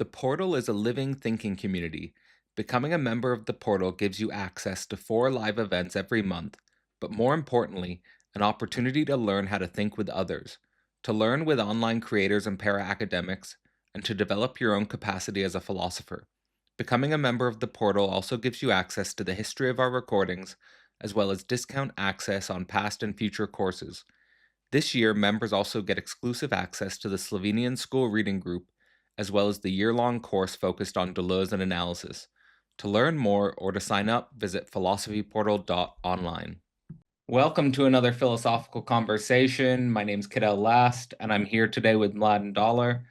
The portal is a living thinking community. Becoming a member of the portal gives you access to 4 live events every month, but more importantly, an opportunity to learn how to think with others, to learn with online creators and para academics, and to develop your own capacity as a philosopher. Becoming a member of the portal also gives you access to the history of our recordings, as well as discount access on past and future courses. This year, members also get exclusive access to the Slovenian School Reading Group, as well as the year-long course focused on Deleuze and analysis. To learn more or to sign up, visit philosophyportal.online. Welcome to another philosophical conversation. My name's Cadell Last, and I'm here today with Mladen Dolar.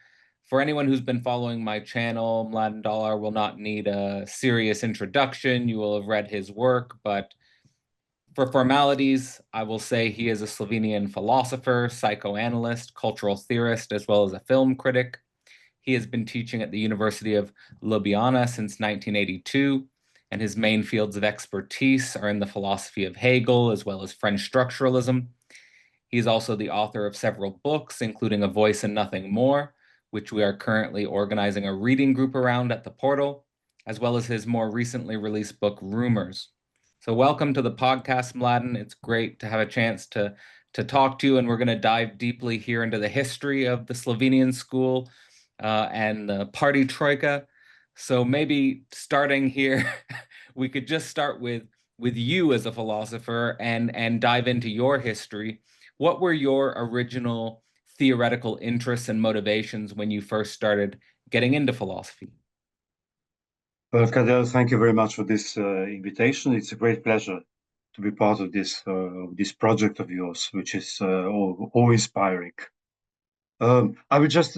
For anyone who's been following my channel, Mladen Dolar will not need a serious introduction. You will have read his work, but for formalities, I will say he is a Slovenian philosopher, psychoanalyst, cultural theorist, as well as a film critic. He has been teaching at the University of Ljubljana since 1982, and his main fields of expertise are in the philosophy of Hegel, as well as French structuralism. He is also the author of several books, including A Voice and Nothing More, which we are currently organizing a reading group around at the portal, as well as his more recently released book, Rumors. So welcome to the podcast, Mladen. It's great to have a chance to talk to you, and we're going to dive deeply here into the history of the Slovenian school and the party troika. So maybe starting here, we could just start with you as a philosopher and dive into your history. What were your original theoretical interests and motivations when you first started getting into philosophy? Well, Cadell, thank you very much for this invitation. It's a great pleasure to be part of this project of yours, which is awe-inspiring. I would just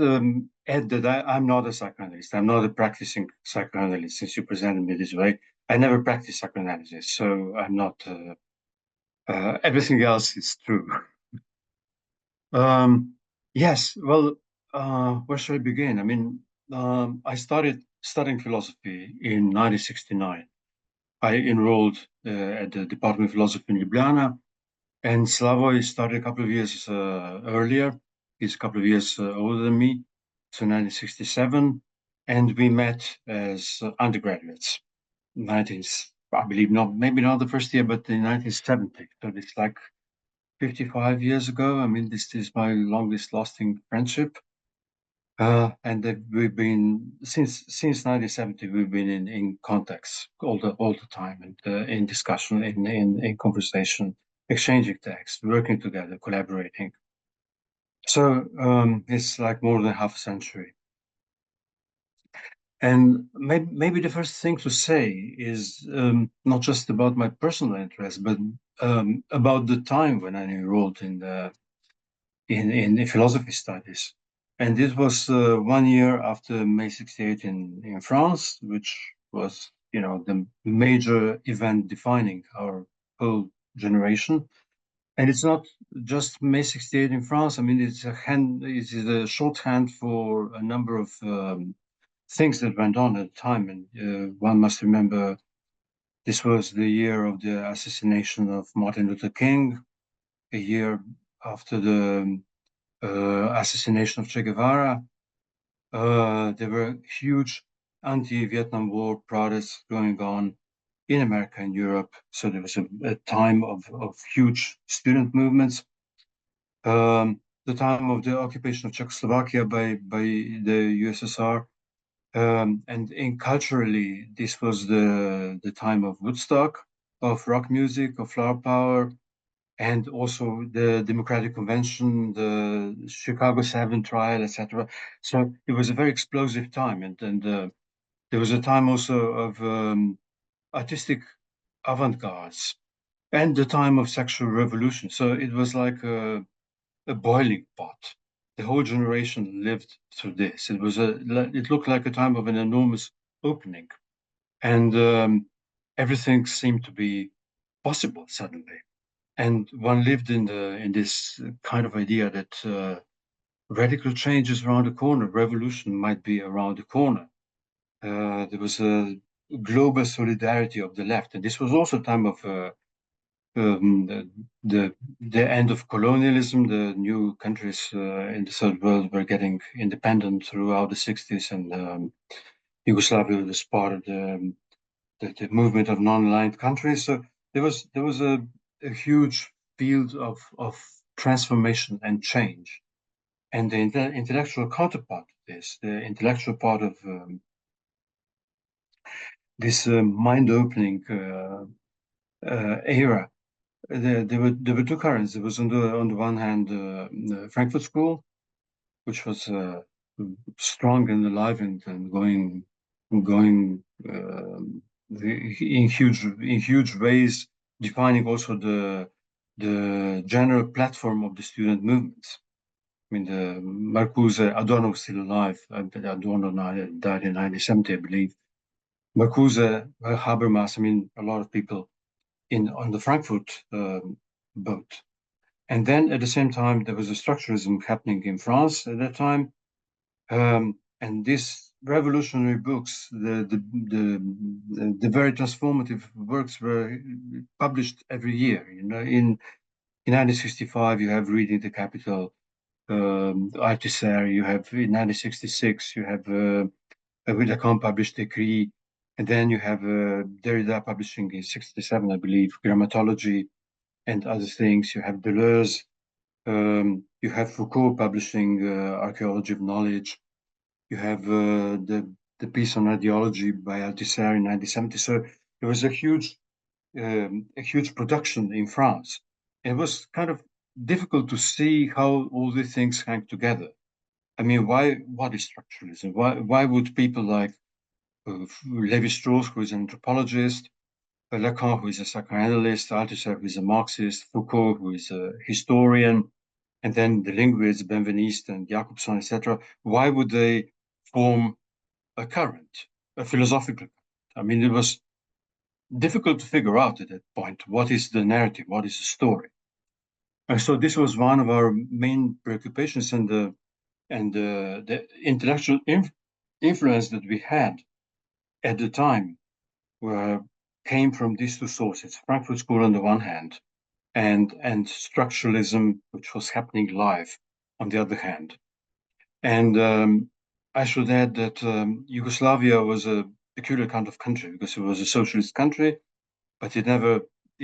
add that I'm not a psychoanalyst. I'm not a practicing psychoanalyst, since you presented me this way. I never practiced psychoanalysis, so I'm not. Everything else is true. Um, yes, well, where should I begin? I mean, I started studying philosophy in 1969. I enrolled at the Department of Philosophy in Ljubljana, and Slavoj started a couple of years earlier. He's a couple of years older than me, so 1967, and we met as undergraduates. 19, I believe not, maybe not the first year, but in 1970. So it's like 55 years ago. I mean, this is my longest lasting friendship. And we've been since 1970. We've been in contacts all the time, and in discussion, in conversation, exchanging texts, working together, collaborating. So it's like more than half a century. And maybe the first thing to say is not just about my personal interest, but about the time when I enrolled in philosophy studies. And this was 1 year after May 68 in France, which was, the major event defining our whole generation. And it's not just May 68 in France. I mean, it is a shorthand for a number of things that went on at the time. And one must remember this was the year of the assassination of Martin Luther King, a year after the assassination of Che Guevara. There were huge anti-Vietnam War protests going on in America and Europe. So there was a time of huge student movements. The time of the occupation of Czechoslovakia by the USSR. And culturally, this was the time of Woodstock, of rock music, of flower power, and also the Democratic Convention, the Chicago 7 trial, etc. So it was a very explosive time, and there was a time also of artistic avant-gardes and the time of sexual revolution. So it was like a boiling pot. The whole generation lived through this. It looked like a time of an enormous opening, and everything seemed to be possible suddenly. And one lived in this kind of idea that radical change is around the corner, revolution might be around the corner. There was a global solidarity of the left, and this was also a time of The end of colonialism. The new countries in the third world were getting independent throughout the 60s, and Yugoslavia was part of the movement of non-aligned countries. So there was a huge field of transformation and change. And the intellectual counterpart of this, the intellectual part of this mind-opening era, there were two currents. There was on the one hand the Frankfurt School, which was strong and alive and going in huge ways, defining also the general platform of the student movements. I mean, the Marcuse, Adorno was still alive. Adorno died in 1970, I believe. Marcuse, Habermas, I mean, a lot of people in on the Frankfurt boat. And then at the same time, there was a structuralism happening in France at that time. And these revolutionary books, the very transformative works were published every year. In 1965, you have Reading the Capital, Althusser. You have in 1966, you have Lacan published Decree, and then you have Derrida publishing in 67, I believe, Grammatology and other things. You have Deleuze. You have Foucault publishing Archaeology of Knowledge. You have the piece on ideology by Althusser in 1970. So there was a huge production in France. It was kind of difficult to see how all these things hang together. I mean, what is structuralism? Why would people like Levi-Strauss, who is an anthropologist, Lacan, who is a psychoanalyst, Althusser, who is a Marxist, Foucault, who is a historian, and then the linguists, Benveniste and Jacobson, etc., why would they form a current, a philosophical current? I mean, it was difficult to figure out at that point what is the narrative, what is the story. And so this was one of our main preoccupations, and the intellectual influence that we had at the time were came from these two sources: Frankfurt School on the one hand, and structuralism, which was happening live on the other hand. And I should add that Yugoslavia was a peculiar kind of country because it was a socialist country, but it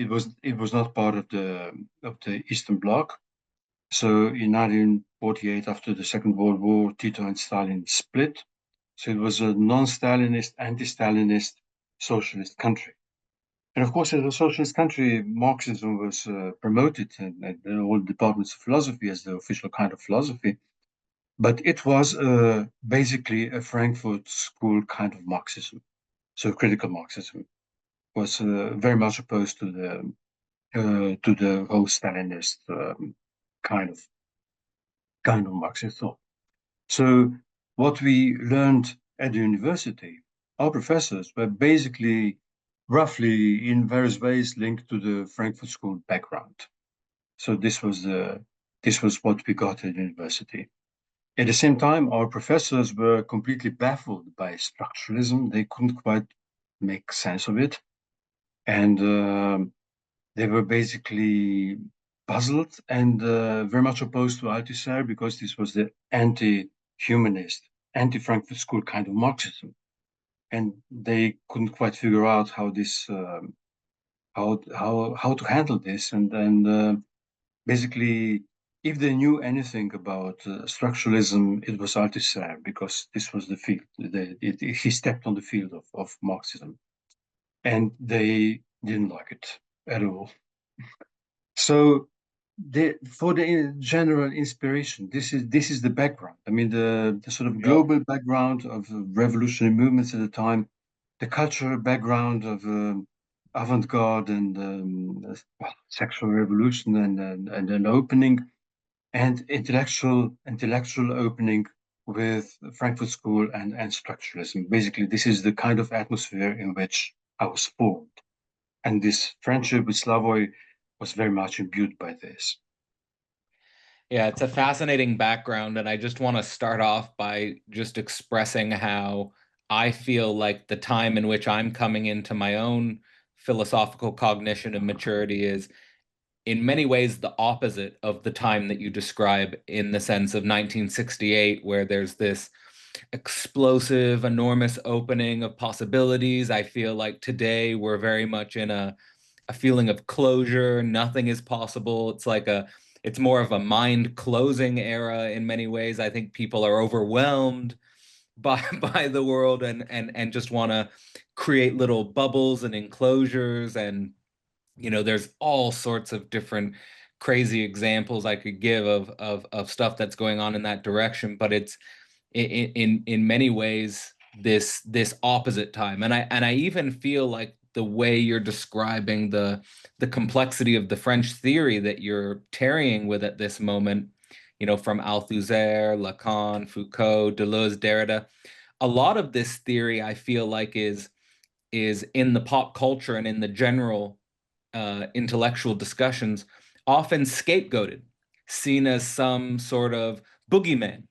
was not part of the Eastern Bloc. So in 1948, after the Second World War, Tito and Stalin split. So it was a non-Stalinist, anti-Stalinist socialist country. And of course, as a socialist country, Marxism was promoted in all departments of philosophy as the official kind of philosophy. But it was basically a Frankfurt School kind of Marxism. So critical Marxism was very much opposed to the whole Stalinist kind of Marxist thought. So what we learned at the university, our professors were basically roughly in various ways linked to the Frankfurt School background. So this was what we got at the university. At the same time, our professors were completely baffled by structuralism. They couldn't quite make sense of it. And they were basically puzzled and very much opposed to Althusser because this was the anti-humanist, anti-Frankfurt School kind of Marxism. And they couldn't quite figure out how to handle this. And basically, if they knew anything about structuralism, it was Althusser because this was the field. He stepped on the field of Marxism, and they didn't like it at all. So, for the general inspiration, this is the background. I mean, the sort of Yep. global background of revolutionary movements at the time, the cultural background of avant-garde and well, sexual revolution and an opening and intellectual opening with Frankfurt School and structuralism. Basically, this is the kind of atmosphere in which I was formed, and this friendship with Slavoj was very much imbued by this. Yeah, it's a fascinating background, and I just want to start off by just expressing how I feel like the time in which I'm coming into my own philosophical cognition and maturity is in many ways the opposite of the time that you describe in the sense of 1968, where there's this explosive, enormous opening of possibilities. I feel like today we're very much in a feeling of closure. Nothing is possible. It's more of a mind closing era in many ways. I think people are overwhelmed by by the world and just want to create little bubbles and enclosures. And there's all sorts of different crazy examples I could give of stuff that's going on in that direction, but it's in many ways this opposite time. And I even feel like the way you're describing the complexity of the French theory that you're tarrying with at this moment, from Althusser, Lacan, Foucault, Deleuze, Derrida, a lot of this theory I feel like is in the pop culture and in the general intellectual discussions often scapegoated, seen as some sort of boogeyman,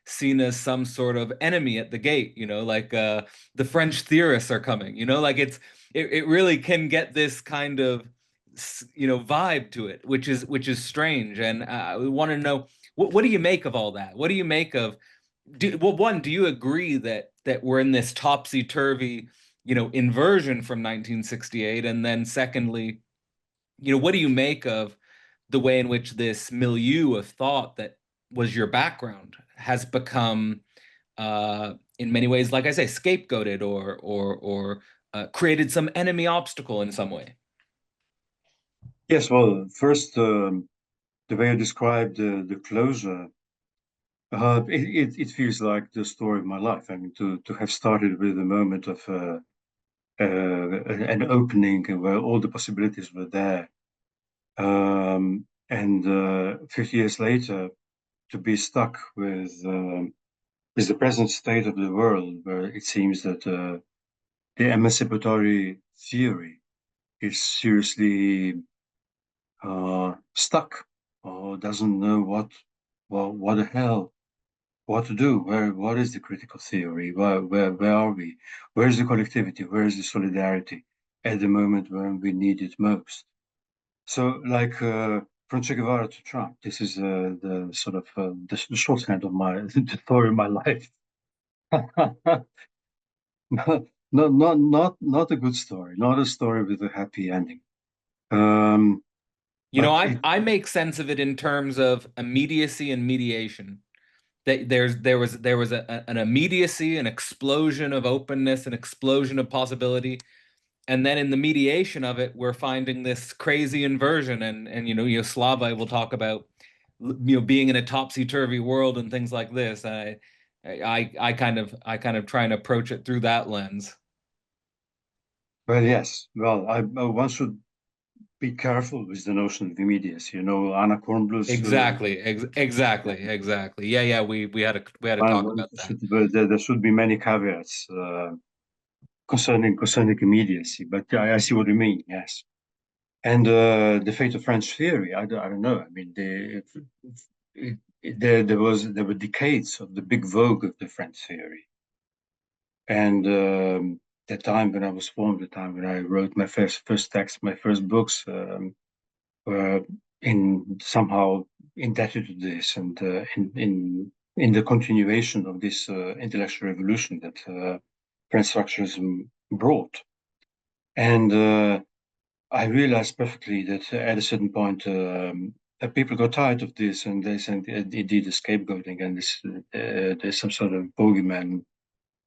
seen as some sort of enemy at the gate, like the French theorists are coming, like it really can get this kind of vibe to it, which is strange. And I want to know what do you make of all that? What do you make of well, one, do you agree that we're in this topsy-turvy, inversion from 1968? And then secondly, what do you make of the way in which this milieu of thought that was your background has become, in many ways, like I say, scapegoated or created some enemy obstacle in some way? Yes, well, first, the way you described the closure, it feels like the story of my life. I mean, to have started with a moment of an opening where all the possibilities were there, and 50 years later to be stuck with the present state of the world, where it seems that the emancipatory theory is seriously stuck or doesn't know what the hell what to do. What is the critical theory? Where are we? Where is the collectivity? Where is the solidarity at the moment when we need it most? So, like from Che Guevara to Trump, this is the sort of the shorthand of my the story of my life. Not a good story, not a story with a happy ending. Um, but I it, I make sense of it in terms of immediacy and mediation. That there was an immediacy, an explosion of openness, an explosion of possibility, and then in the mediation of it, we're finding this crazy inversion. And Slava will talk about being in a topsy-turvy world and things like this. I kind of try and approach it through that lens. well, yes. Well, one should be careful with the notion of immediacy. Anna Kornbluth's Exactly. Yeah. We had a talk about that. there should be many caveats concerning immediacy. But I see what you mean. Yes. And the fate of French theory, I don't know. I mean, there were decades of the big vogue of the French theory, and the time when I was formed, the time when I wrote my first text, my first books, were in somehow indebted to this, and in the continuation of this intellectual revolution that French structuralism brought, and I realized perfectly that at a certain point, people got tired of this, and they said indeed the scapegoating, and there's some sort of bogeyman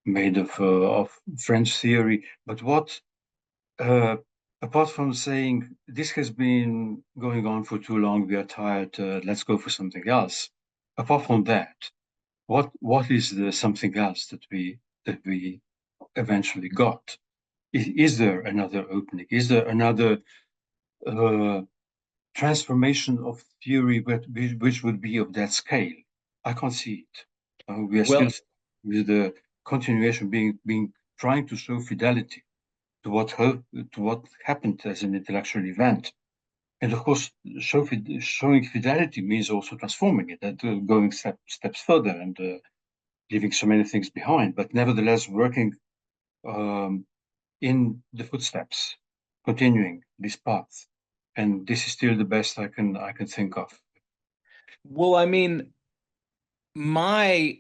made of French theory. But what, uh, apart from saying this has been going on for too long, we are tired, let's go for something else. Apart from that, what is the something else that we eventually got? Is there another opening? Is there another uh, transformation of theory which would be of that scale? I can't see it. We are still Well, with the continuation being trying to show fidelity to what happened as an intellectual event. And of course, showing fidelity means also transforming it and going steps further and leaving so many things behind, but nevertheless working um, in the footsteps, continuing this path. and this is still the best I can think of. Well, I mean, my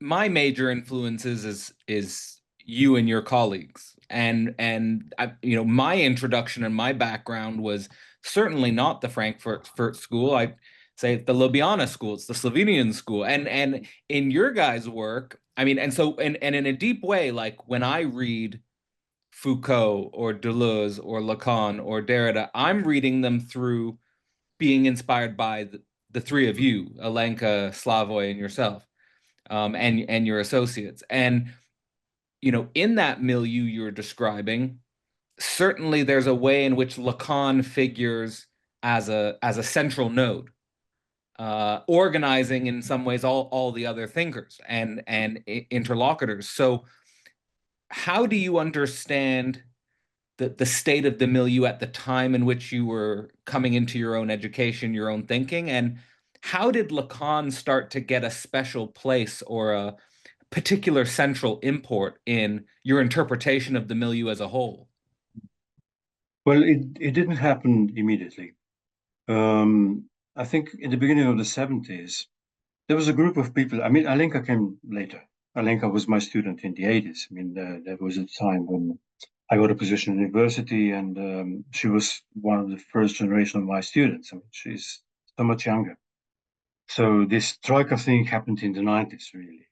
my major influences is you and your colleagues. And my introduction and my background was certainly not the Frankfurt school. I say it's the Ljubljana school, it's the Slovenian school. And in your guys' work, I mean, and in a deep way, like when I read Foucault or Deleuze or Lacan or Derrida, I'm reading them through being inspired by the three of you, Alenka, Slavoj, and yourself, and your associates. And in that milieu you're describing, certainly there's a way in which Lacan figures as a central node, organizing in some ways all the other thinkers and interlocutors. So how do you understand the state of the milieu at the time in which you were coming into your own education, your own thinking, and how did Lacan start to get a special place or a particular central import in your interpretation of the milieu as a whole? Well, it didn't happen immediately. I think in the beginning of the 70s, there was a group of people. I mean, Alenka came later. Alenka was my student in the 80s. I mean, there was a time when I got a position in university, and she was one of the first generation of my students. I mean, she's so much younger. So this Troika thing happened in the 90s, really,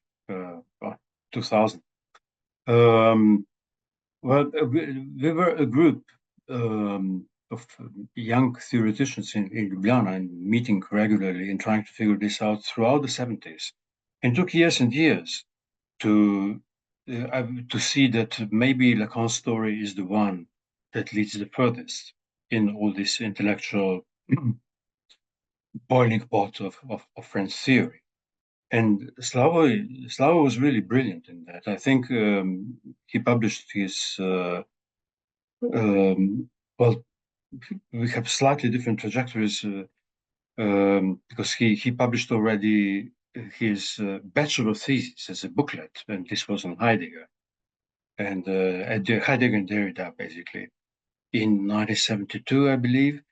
2000. Um, we were a group of young theoreticians in Ljubljana and meeting regularly and trying to figure this out throughout the 70s. And took years and years to to see that maybe Lacan's story is the one that leads the furthest in all this intellectual boiling pot of French theory. And Slavoj was really brilliant in that. I think he published his well, we have slightly different trajectories because he published already his bachelor thesis as a booklet, and this was on Heidegger at Heidegger and Derrida, basically, in 1972, I believe.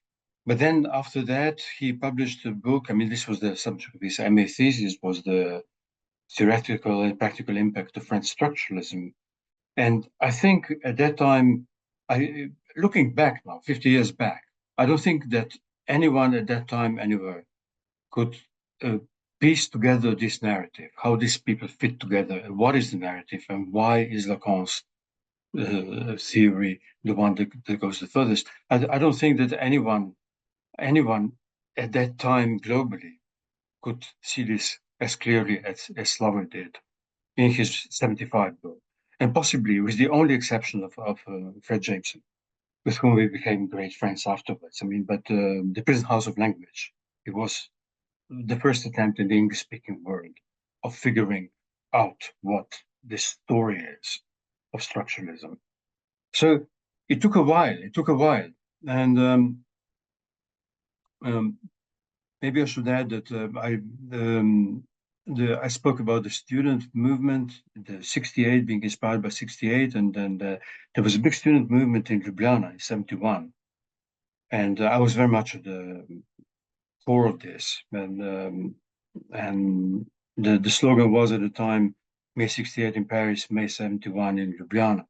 But then after that, he published a book. I mean, this was the subject of his MA thesis, was the theoretical and practical impact of French structuralism. And I think at that time, looking back now, 50 years back, I don't think that anyone at that time anywhere could uh, piece together this narrative, how these people fit together, and what is the narrative, and why is Lacan's theory the one that goes the furthest. I don't think that anyone at that time globally could see this as clearly as Slavoj did in his 75 book, and possibly with the only exception of Fred Jameson, with whom we became great friends afterwards. I mean, but the Prison House of Language, it was the first attempt in the English-speaking world of figuring out what this story is of structuralism. So it took a while. It took a while, and um, maybe I should add that I spoke about the student movement, the 68 being inspired by 68, and then there was a big student movement in Ljubljana in 71, and I was very much at the core of this, and the slogan was at the time May 68 in Paris, May 71 in Ljubljana.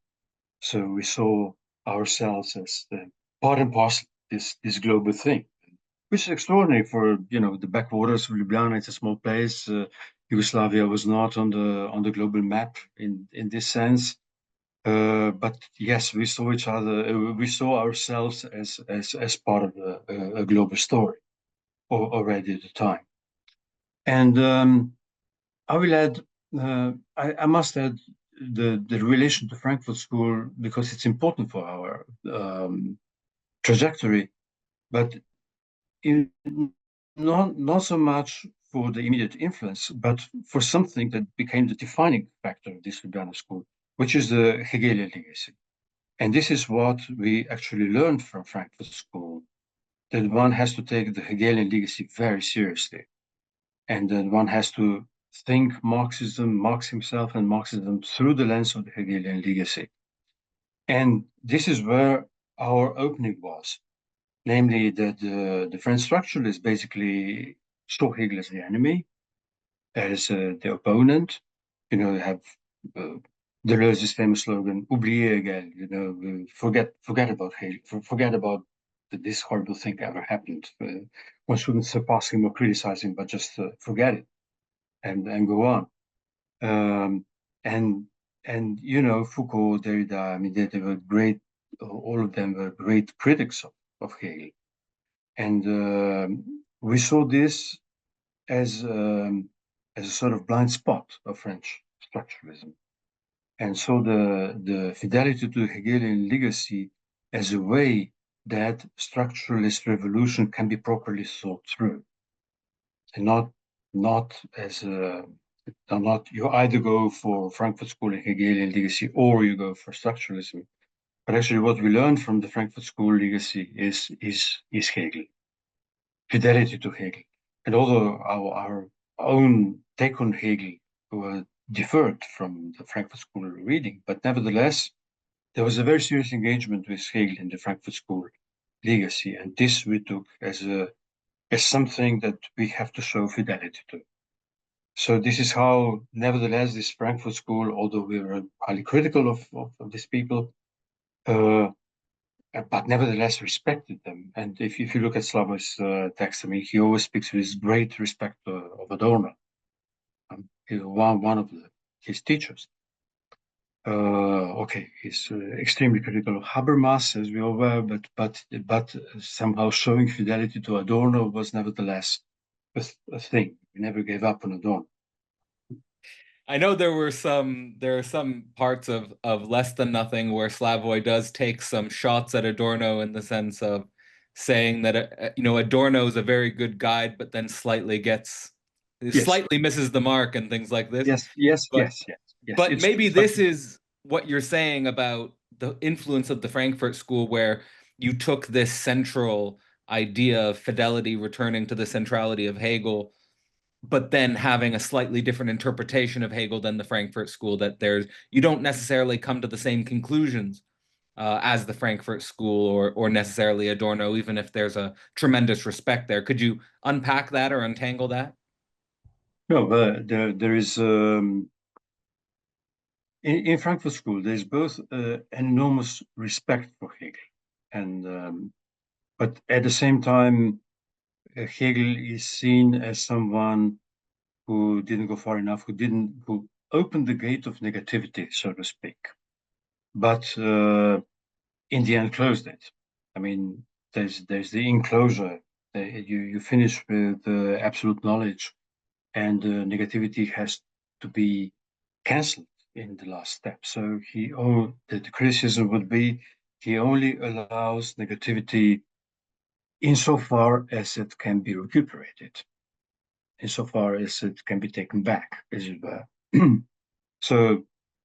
So we saw ourselves as the part and parcel of this global thing, which is extraordinary for the backwaters of Ljubljana. It's a small place. Yugoslavia was not on the global map in this sense. But yes, we saw each other. We saw ourselves as part of a global story already at the time. And I will add. I must add the relation to Frankfurt School because it's important for our trajectory, but in, not so much for the immediate influence, but for something that became the defining factor of this Ljubljana school, which is the Hegelian legacy. And this is what we actually learned from Frankfurt School, that one has to take the Hegelian legacy very seriously, and that one has to think Marxism, Marx himself, and Marxism through the lens of the Hegelian legacy. And this is where our opening was. namely that the French structuralists basically saw Hegel as the enemy, as the opponent. They have uh, Deleuze's famous slogan, "Oubliez Hegel." Forget about Hegel, forget about that this horrible thing ever happened. One shouldn't surpass him or criticize him, but just forget it and go on. Um, and Foucault, Derrida, I mean, they were great. All of them were great critics of Hegel, and we saw this as um, as a sort of blind spot of French structuralism, and so the fidelity to the Hegelian legacy as a way that structuralist revolution can be properly thought through, and not as a not you either go for Frankfurt School and Hegelian legacy or you go for structuralism. But actually, what we learned from the Frankfurt School legacy is Hegel, fidelity to Hegel. And although our own take on Hegel differed from the Frankfurt School reading, but nevertheless, there was a very serious engagement with Hegel in the Frankfurt School legacy, and this we took as something that we have to show fidelity to. So this is how, nevertheless, this Frankfurt School, although we were highly critical of these people, uh, but nevertheless respected them. And if you look at Slavoj's text, I mean, he always speaks with great respect of Adorno, he was one of his teachers. Okay, he's extremely critical of Habermas, as we all were, but somehow showing fidelity to Adorno was nevertheless a thing. We never gave up on Adorno. I know there are some parts of Less Than Nothing where Slavoj does take some shots at Adorno in the sense of saying that Adorno is a very good guide, but then Yes, slightly misses the mark and things like this. yes, yes, But yes, yes, yes. but It's maybe it's like this is what you're saying about the influence of the Frankfurt School, where you took this central idea of fidelity returning to the centrality of Hegel, but then having a slightly different interpretation of Hegel than the Frankfurt School, that you don't necessarily come to the same conclusions as the Frankfurt School or necessarily Adorno, even if there's a tremendous respect there. Could you unpack that or untangle that? no, there is in Frankfurt School. There's both an enormous respect for Hegel, and but at the same time, Hegel is seen as someone who didn't go far enough, who opened the gate of negativity, so to speak, but in the end closed it. I mean, there's the enclosure. You finish with absolute knowledge, and negativity has to be cancelled in the last step. So the criticism would be he only allows negativity insofar as it can be recuperated, insofar as it can be taken back, as it were. So,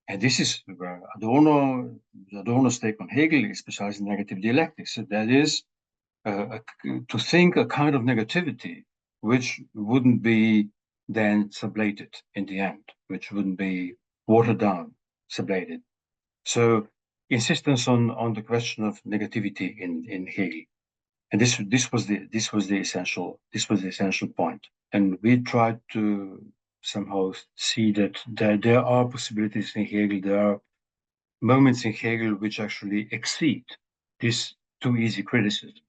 and this is where Adorno's take on Hegel is precisely negative dialectics. So that is to think a kind of negativity which wouldn't be then sublated in the end, which wouldn't be watered down, sublated. So insistence on the question of negativity in Hegel, and this was the essential point. And we tried to somehow see that there are possibilities in Hegel, there are moments in Hegel which actually exceed this too easy criticism.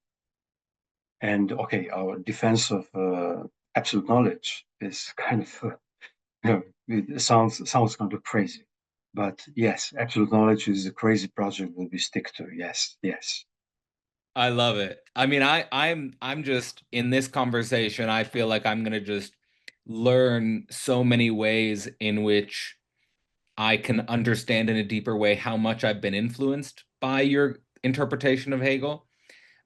And okay, our defense of absolute knowledge is kind of, it sounds kind of crazy. But yes, absolute knowledge is a crazy project that we stick to. Yes, yes. I love it. I mean, I'm just in this conversation, I feel like I'm gonna just learn so many ways in which I can understand in a deeper way how much I've been influenced by your interpretation of Hegel.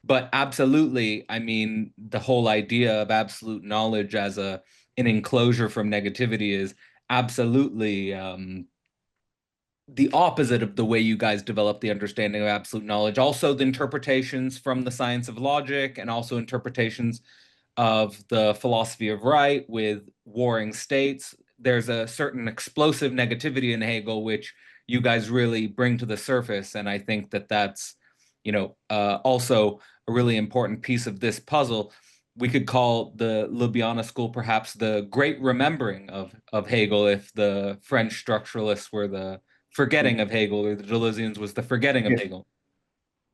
But absolutely, I mean, the whole idea of absolute knowledge as an enclosure from negativity is absolutely the opposite of the way you guys develop the understanding of absolute knowledge. Also, the interpretations from the science of logic and also interpretations of the philosophy of right with warring states. There's a certain explosive negativity in Hegel, which you guys really bring to the surface. And I think that that's Also a really important piece of this puzzle. We could call the Ljubljana school perhaps the great remembering of Hegel, if the French structuralists were the forgetting of Hegel, or the Deleuzians was the forgetting of Yes, Hegel.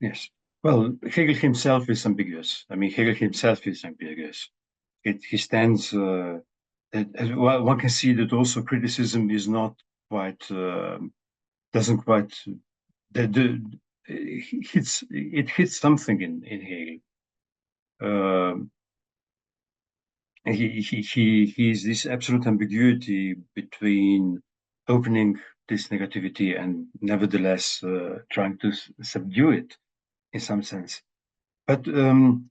yes. Well, Hegel himself is ambiguous. I mean, Hegel himself is ambiguous. He stands. Well, one can see that also criticism is not quite doesn't quite the it hits something in Hegel. Um, he's this absolute ambiguity between opening this negativity and nevertheless trying to subdue it in some sense. But the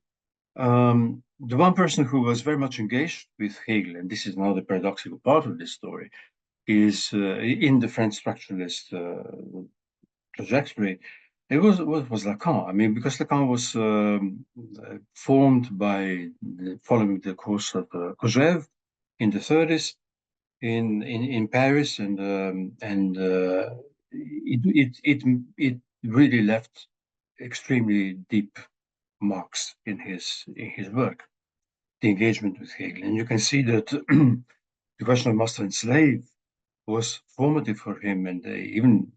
one person who was very much engaged with Hegel, and this is now the paradoxical part of this story, is in the French structuralist trajectory. It was Lacan. I mean, because Lacan was formed by following the course of Kojève in the 30s in Paris, and it really left extremely deep marks in his work, the engagement with Hegel, and you can see that the question of master and slave was formative for him, and even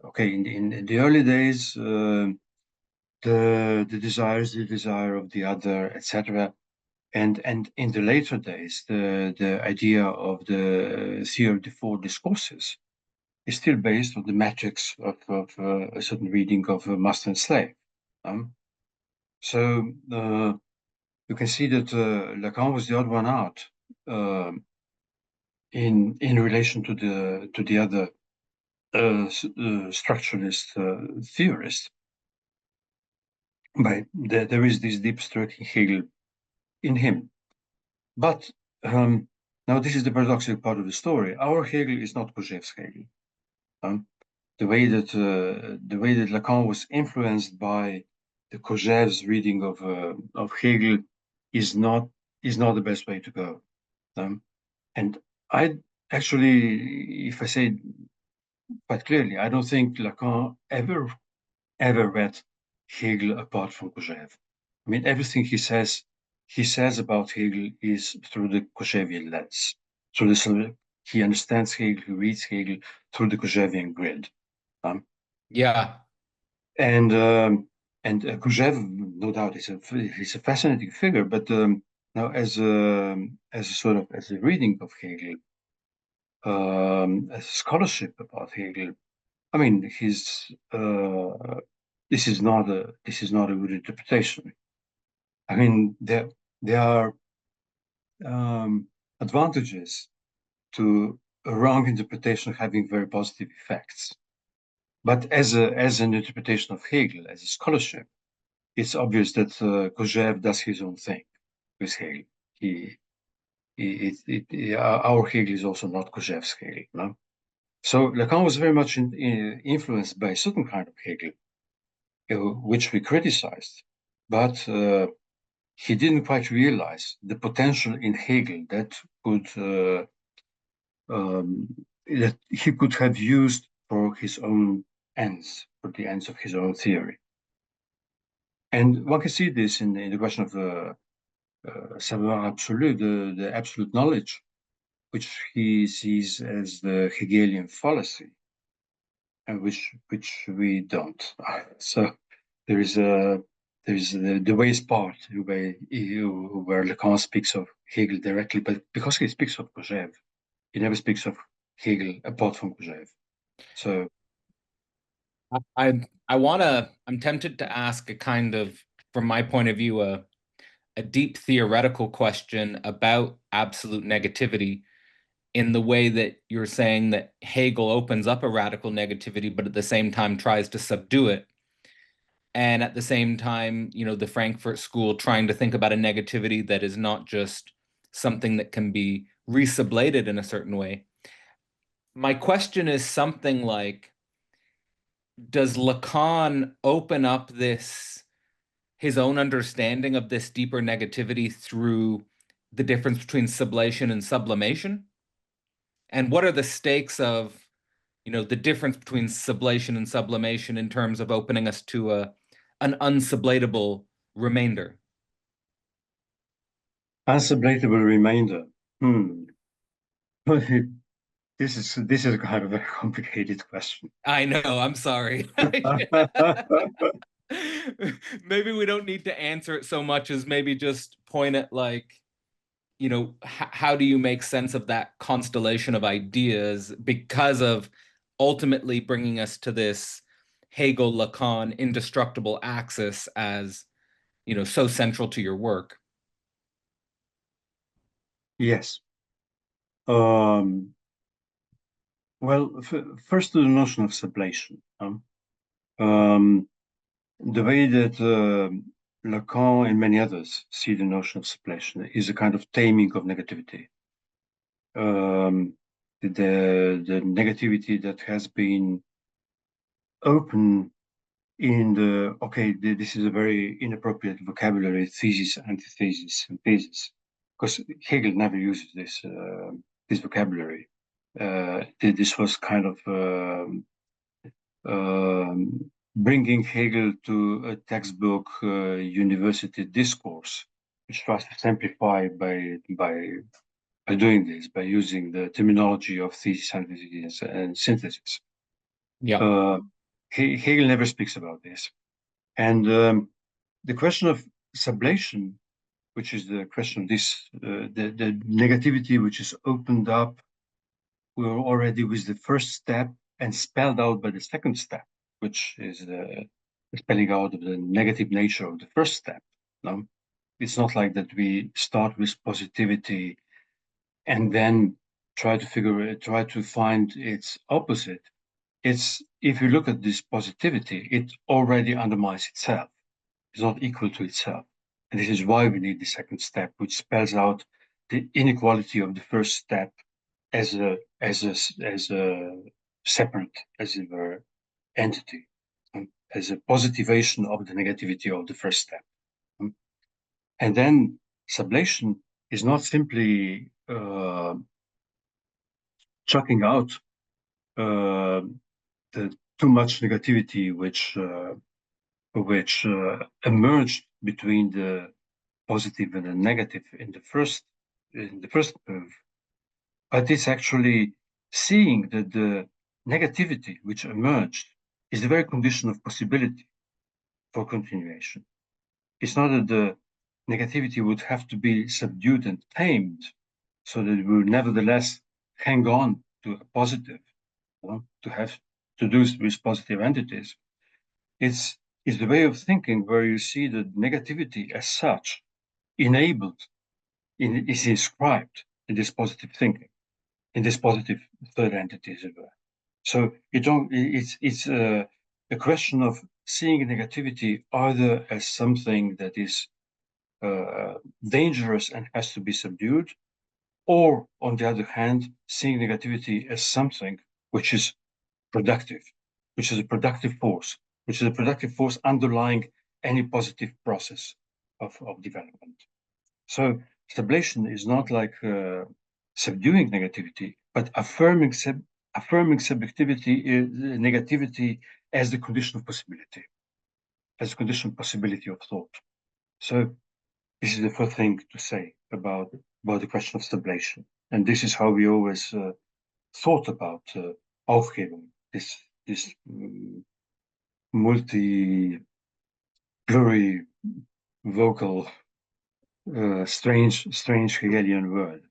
okay in the early days, the desire of the other, etc. And in the later days, the idea of the theory of the four discourses is still based on the metrics of a certain reading of master and slave. Um, so you can see that Lacan was the odd one out in relation to the other structuralist theorists. But there is this deep striking Hegel in him. But now this is the paradoxical part of the story. Our Hegel is not Kojève's Hegel. Um, the way that Lacan was influenced by the Kojève's reading of Hegel is not the best way to go. And I actually, if I say quite clearly, I don't think Lacan ever read Hegel apart from Kojève. I mean, everything he says about Hegel is through the Kojèvian lens. He understands Hegel, he reads Hegel through the Kojèvian grid. Um, Yeah. and Kojève, no doubt, he's a fascinating figure. But now, as a sort of as a reading of Hegel, as a scholarship about Hegel, I mean, this is not a good interpretation. I mean, there are advantages to a wrong interpretation having very positive effects. But as an interpretation of Hegel, as a scholarship, it's obvious that Kojève does his own thing with Hegel. Our Hegel is also not Kojève's Hegel. No? So Lacan was very much influenced by a certain kind of Hegel, which we criticized, but he didn't quite realize the potential in Hegel could uh, that he could have used for his own ends, for the ends of his own theory. And one can see this in the question of savoir absolu, the absolute knowledge, which he sees as the Hegelian fallacy, and which we don't. So there is the waste part where Lacan speaks of Hegel directly, but because he speaks of Kojève, he never speaks of Hegel apart from Kojève. So I'm tempted to ask a kind of, from my point of view, a deep theoretical question about absolute negativity, in the way that you're saying that Hegel opens up a radical negativity, but at the same time tries to subdue it. And at the same time, the Frankfurt School trying to think about a negativity that is not just something that can be resublated in a certain way. My question is something like, does Lacan open up his own understanding of this deeper negativity through the difference between sublation and sublimation? And what are the stakes of, the difference between sublation and sublimation in terms of opening us to an unsublatable remainder? Unsublatable remainder. Hmm. This is kind of a very complicated question. I know, I'm sorry. Maybe we don't need to answer it so much as maybe just point at like, how do you make sense of that constellation of ideas because of ultimately bringing us to this Hegel-Lacan indestructible axis as, so central to your work? Yes. Um, well, first to the notion of sublation. Um, the way that Lacan and many others see the notion of sublation is a kind of taming of negativity. Um, the negativity that has been open in the okay, this is a very inappropriate vocabulary: thesis, antithesis, and thesis, because Hegel never uses this vocabulary. This was kind of bringing Hegel to a textbook university discourse, which tries to simplify by doing this, by using the terminology of thesis, antithesis, and synthesis. Yeah. Uh, Hegel never speaks about this. And the question of sublation, which is the question of this, the negativity which is opened up, we are already with the first step and spelled out by the second step, which is the spelling out of the negative nature of the first step. No? It's not like that we start with positivity and then try to find its opposite. It's if you look at this positivity, it already undermines itself. It's not equal to itself. And this is why we need the second step, which spells out the inequality of the first step as a separate, as it were, entity, as a positivation of the negativity of the first step. And then sublation is not simply chucking out uh, the too much negativity which emerged between the positive and the negative in the first curve, but it's actually seeing that the negativity which emerged is the very condition of possibility for continuation. It's not that the negativity would have to be subdued and tamed so that it will nevertheless hang on to a positive, to have to do with positive entities. It's, it's the way of thinking where you see the negativity as such enabled, is inscribed in this positive thinking, in this positive third entity, as it were. So it's a question of seeing negativity either as something that is dangerous and has to be subdued, or on the other hand, seeing negativity as something which is productive, which is a productive force, which is a productive force underlying any positive process of development. So sublation is not like subduing negativity, but affirming subjectivity, negativity as the condition of possibility, as a condition of possibility of thought. So this is the first thing to say about the question of sublation, and this is how we always thought about Aufhebung, this multi plurivocal strange Hegelian word.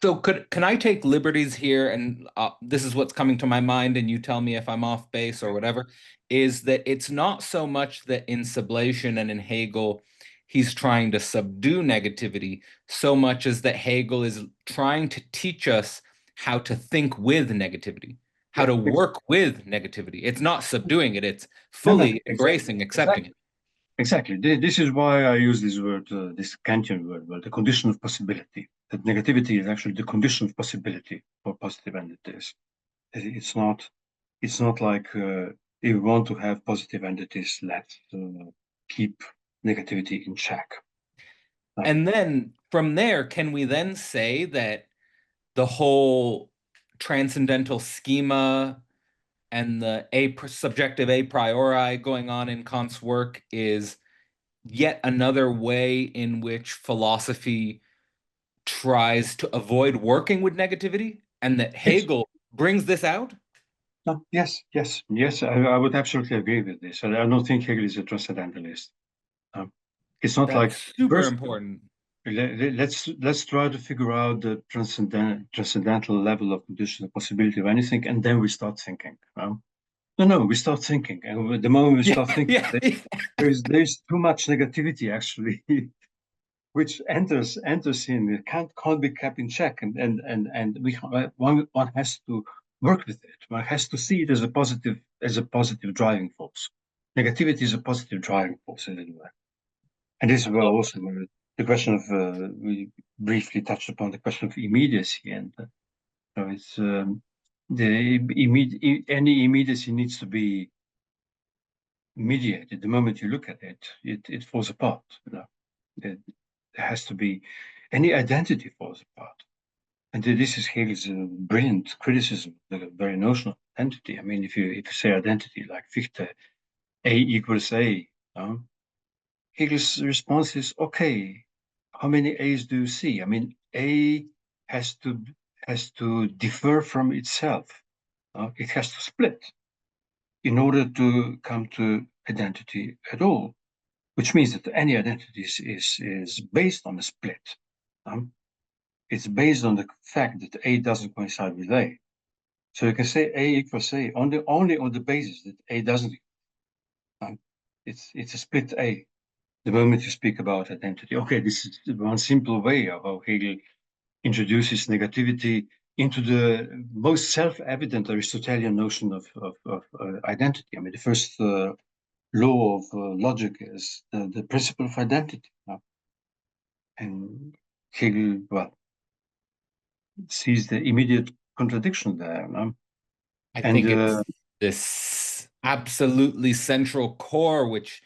So can I take liberties here, and this is what's coming to my mind, and you tell me if I'm off base or whatever, is that it's not so much that in sublation and in Hegel he's trying to subdue negativity, so much as that Hegel is trying to teach us how to think with negativity, how Yeah, to work with negativity. It's not subduing it, it's no, no, fully exactly, embracing, accepting exactly, it. exactly. This is why I use this word, this Kantian word, well, the condition of possibility. That negativity is actually the condition of possibility for positive entities. It's not, it's not like if we want to have positive entities, let's keep negativity in check. And then from there, can we then say that the whole transcendental schema and the subjective a priori going on in Kant's work is yet another way in which philosophy tries to avoid working with negativity, and that Yes. Hegel brings this out? No, yes, yes, yes. I would absolutely agree with this. I don't think Hegel is a transcendentalist. Um, it's not That's like super first important. let's try to figure out the transcendental level of condition, the possibility of anything, and then we start thinking. No, no, we start thinking, and the moment we Yeah, start thinking, yeah, yeah. there's too much negativity actually, which enters in. It can't be kept in check, and one has to work with it. One has to see it as a positive driving force. Negativity is a positive driving force in any way. And this is well also the question of we briefly touched upon the question of immediacy, and so it's any immediacy needs to be mediated. The moment you look at it, it falls apart. You know, there has to be any identity falls apart. And this is Hegel's brilliant criticism, the very notion of identity. I mean, if you say identity like Fichte, A equals A, Hegel's response is okay. How many A's do you see? I mean, A has to has to differ from itself. It has to split in order to come to identity at all, which means that any identity is based on a split. Um, it's based on the fact that A doesn't coincide with A. So you can say A equals A only on the basis that A doesn't. Um, it's a split A. The moment you speak about identity, okay, this is one simple way of how Hegel introduces negativity into the most self-evident Aristotelian notion of identity. I mean, the first law of logic is the principle of identity. And Hegel, well, sees the immediate contradiction there. I And think it's this absolutely central core, which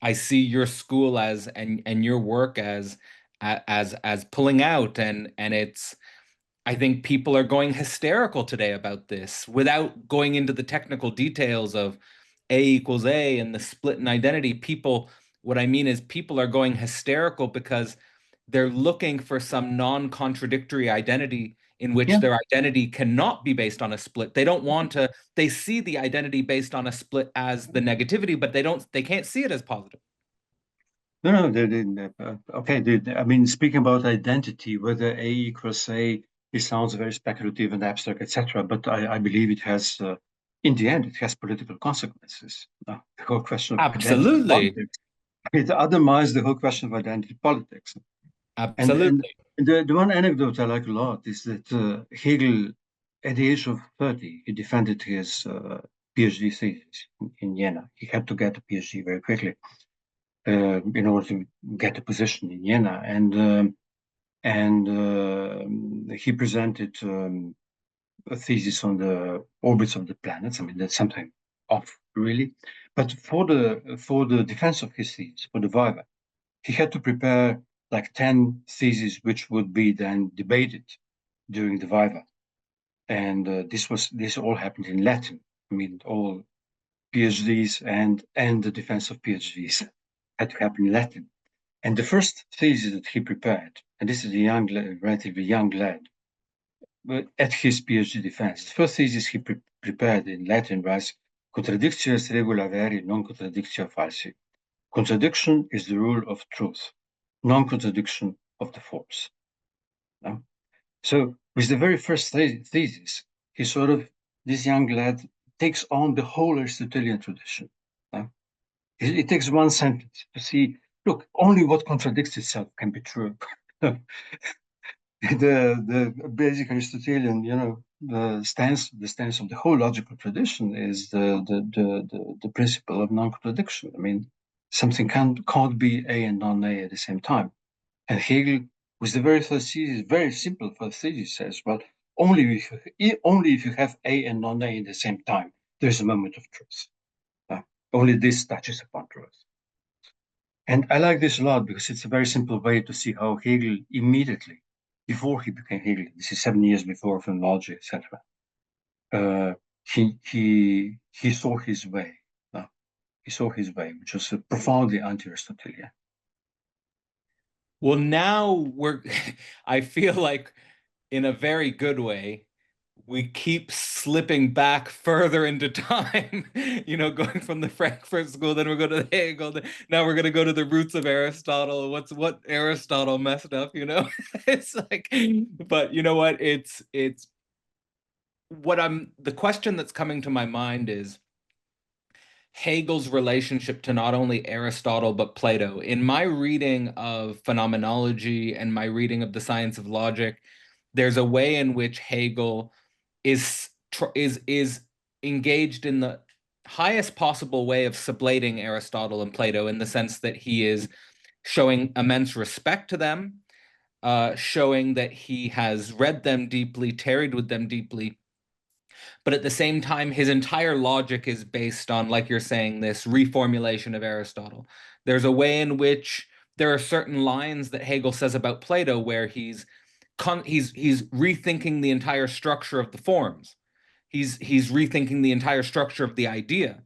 I see your school as and your work as pulling out, and it's I think people are going hysterical today about this without going into the technical details of A equals A and the split in identity. What I mean is people are going hysterical because they're looking for some non-contradictory identity in which yeah, their identity cannot be based on a split. They don't want to, they see the identity based on a split as the negativity, but they can't see it as positive. no, no, okay. I mean, speaking about identity, whether A equals A, it sounds very speculative and abstract, etc. But I believe it has, in the end, it has political consequences. The whole question of identity Absolutely. politics. It undermines the whole question of identity politics. And Absolutely. the one anecdote I like a lot is that Hegel, at the age of 30, he defended his PhD thesis in Jena. He had to get a PhD very quickly in order to get a position in Jena, and he presented a thesis on the orbits of the planets. I mean, that's something off, really. But for the defense of his thesis, for the viva, he had to prepare like 10 theses, which would be then debated during the viva. And this all happened in Latin. I mean, all PhDs and the defense of PhDs had to happen in Latin. And the first thesis that he prepared, and this is a relatively young lad, but at his PhD defense, the first thesis he prepared in Latin was Contradictias regula veri, non contradictio falsi. Contradiction is the rule of truth, non-contradiction of the false. So with the very first thesis, he sort of, this young lad takes on the whole Aristotelian tradition. It takes one sentence to see, look, only what contradicts itself can be true. The basic Aristotelian, the stance of the whole logical tradition is the principle of non-contradiction. I mean, something can't be A and non-A at the same time. And Hegel, with the very first thesis, very simple first thesis, says, well, only if you have A and non-A at the same time, there's a moment of truth. Uh, only this touches upon truth. And I like this a lot because it's a very simple way to see how Hegel immediately, before he became Hegel, this is 7 years before phenomenology, etc., he saw his way. Uh, he saw his way, which was profoundly anti-Aristotelian. Well, now I feel like in a very good way, we keep slipping back further into time, going from the Frankfurt School, then we go to the Hegel, now we're going to go to the roots of Aristotle. What Aristotle messed up? It's like, but you know what? It's the question that's coming to my mind is Hegel's relationship to not only Aristotle but Plato. In my reading of phenomenology and my reading of the science of logic, there's a way in which Hegel is engaged in the highest possible way of sublating Aristotle and Plato in the sense that he is showing immense respect to them, showing that he has read them deeply, tarried with them deeply, but at the same time, his entire logic is based on, like you're saying, this reformulation of Aristotle. There's a way in which there are certain lines that Hegel says about Plato where he's rethinking the entire structure of the forms. He's rethinking the entire structure of the idea.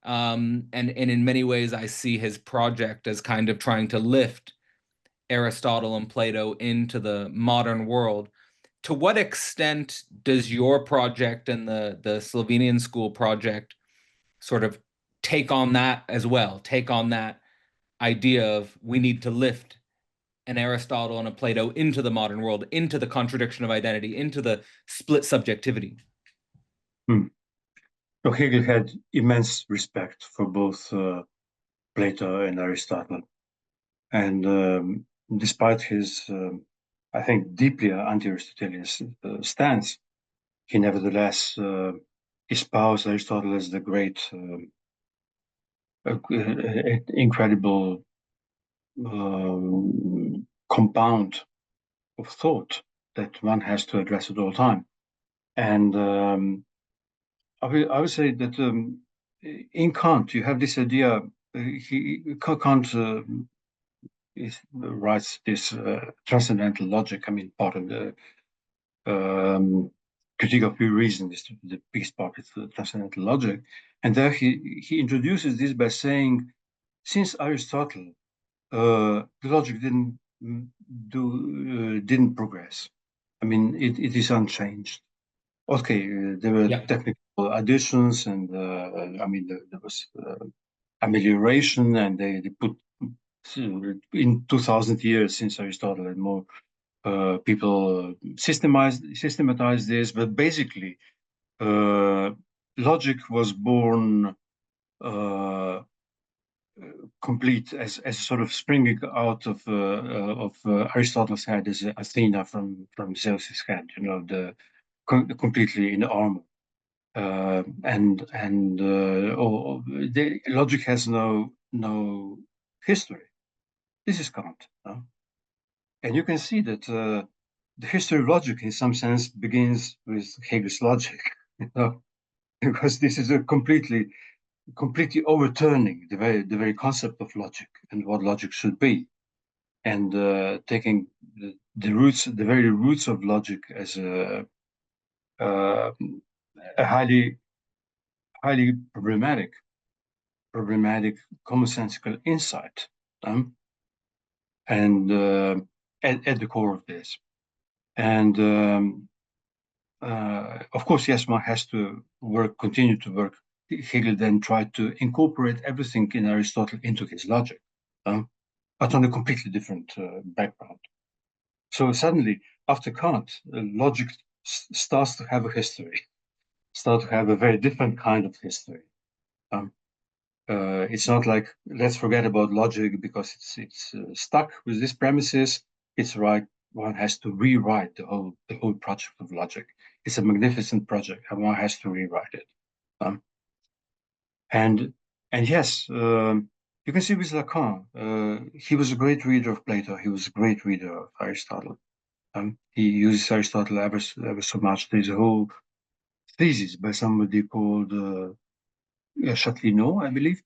And in many ways, I see his project as kind of trying to lift Aristotle and Plato into the modern world. To what extent does your project and the Slovenian school project sort of take on that as well? Take on that idea of we need to lift an Aristotle and a Plato into the modern world, into the contradiction of identity, into the split subjectivity. Hmm. So Hegel had immense respect for both Plato and Aristotle, and despite his, I think, deeply anti-Aristotelian stance, he nevertheless espoused Aristotle as the great, incredible compound of thought that one has to address at all time. And I would say that in Kant, you have this idea. Kant writes this transcendental logic. I mean, part of the critique of pure reason is the biggest part is the transcendental logic, and there he introduces this by saying, since Aristotle, the logic didn't progress. I mean, it is unchanged. Okay, there were Yeah. technical additions, and I mean, there was amelioration, and they put in 2,000 years since Aristotle and more people systematized this. But basically, uh, logic was born complete as sort of springing out of Aristotle's head as Athena from Zeus's head. The completely in armor. The logic has no history. This is Kant, and you can see that the history of logic, in some sense, begins with Hegel's logic, you know, because this is a completely overturning the very concept of logic and what logic should be, and taking the very roots of logic as uh, a highly problematic commonsensical insight, and at the core of this. And of course, yes, one has to continue to work. Hegel then tried to incorporate everything in Aristotle into his logic, but on a completely different background. So suddenly, after Kant, logic starts to have a history, starts to have a very different kind of history. Um, it's not like let's forget about logic because it's stuck with these premises. It's right. One has to rewrite the whole project of logic. It's a magnificent project, and one has to rewrite it. Um, and and yes, you can see with Lacan, he was a great reader of Plato. He was a great reader of Aristotle. He uses Aristotle ever so much. There's a whole thesis by somebody called Châtelineau, I believe.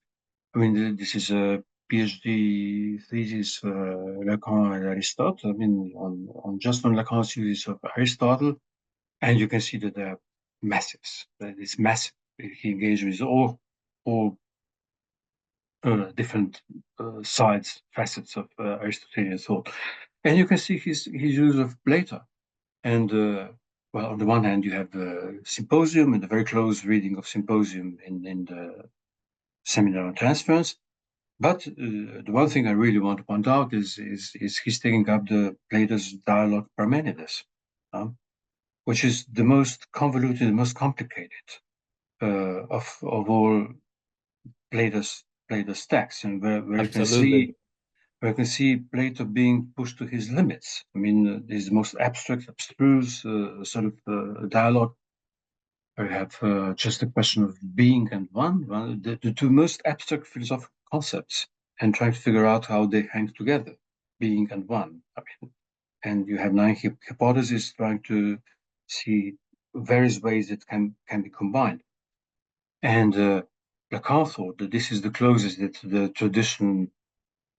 I mean, this is a PhD thesis, Lacan and Aristotle. I mean, on just on Lacan's use of Aristotle, and you can see that there are massive. It's massive. He engaged with all different sides, facets of Aristotelian thought, and you can see his use of Plato. And well, on the one hand, you have the Symposium and the very close reading of Symposium in the Seminar on Transference. But the one thing I really want to point out is he's taking up the Plato's dialogue Parmenides, which is the most convoluted, the most complicated of all Plato's texts, and where you can Absolutely. see Plato being pushed to his limits. I mean, this is the most abstract, abstruse sort of dialogue. We have just the question of being and one the two most abstract philosophical concepts, and trying to figure out how they hang together, being and one. I mean, and you have nine hypotheses trying to see various ways that can be combined. And Lacan thought that this is the closest that the tradition,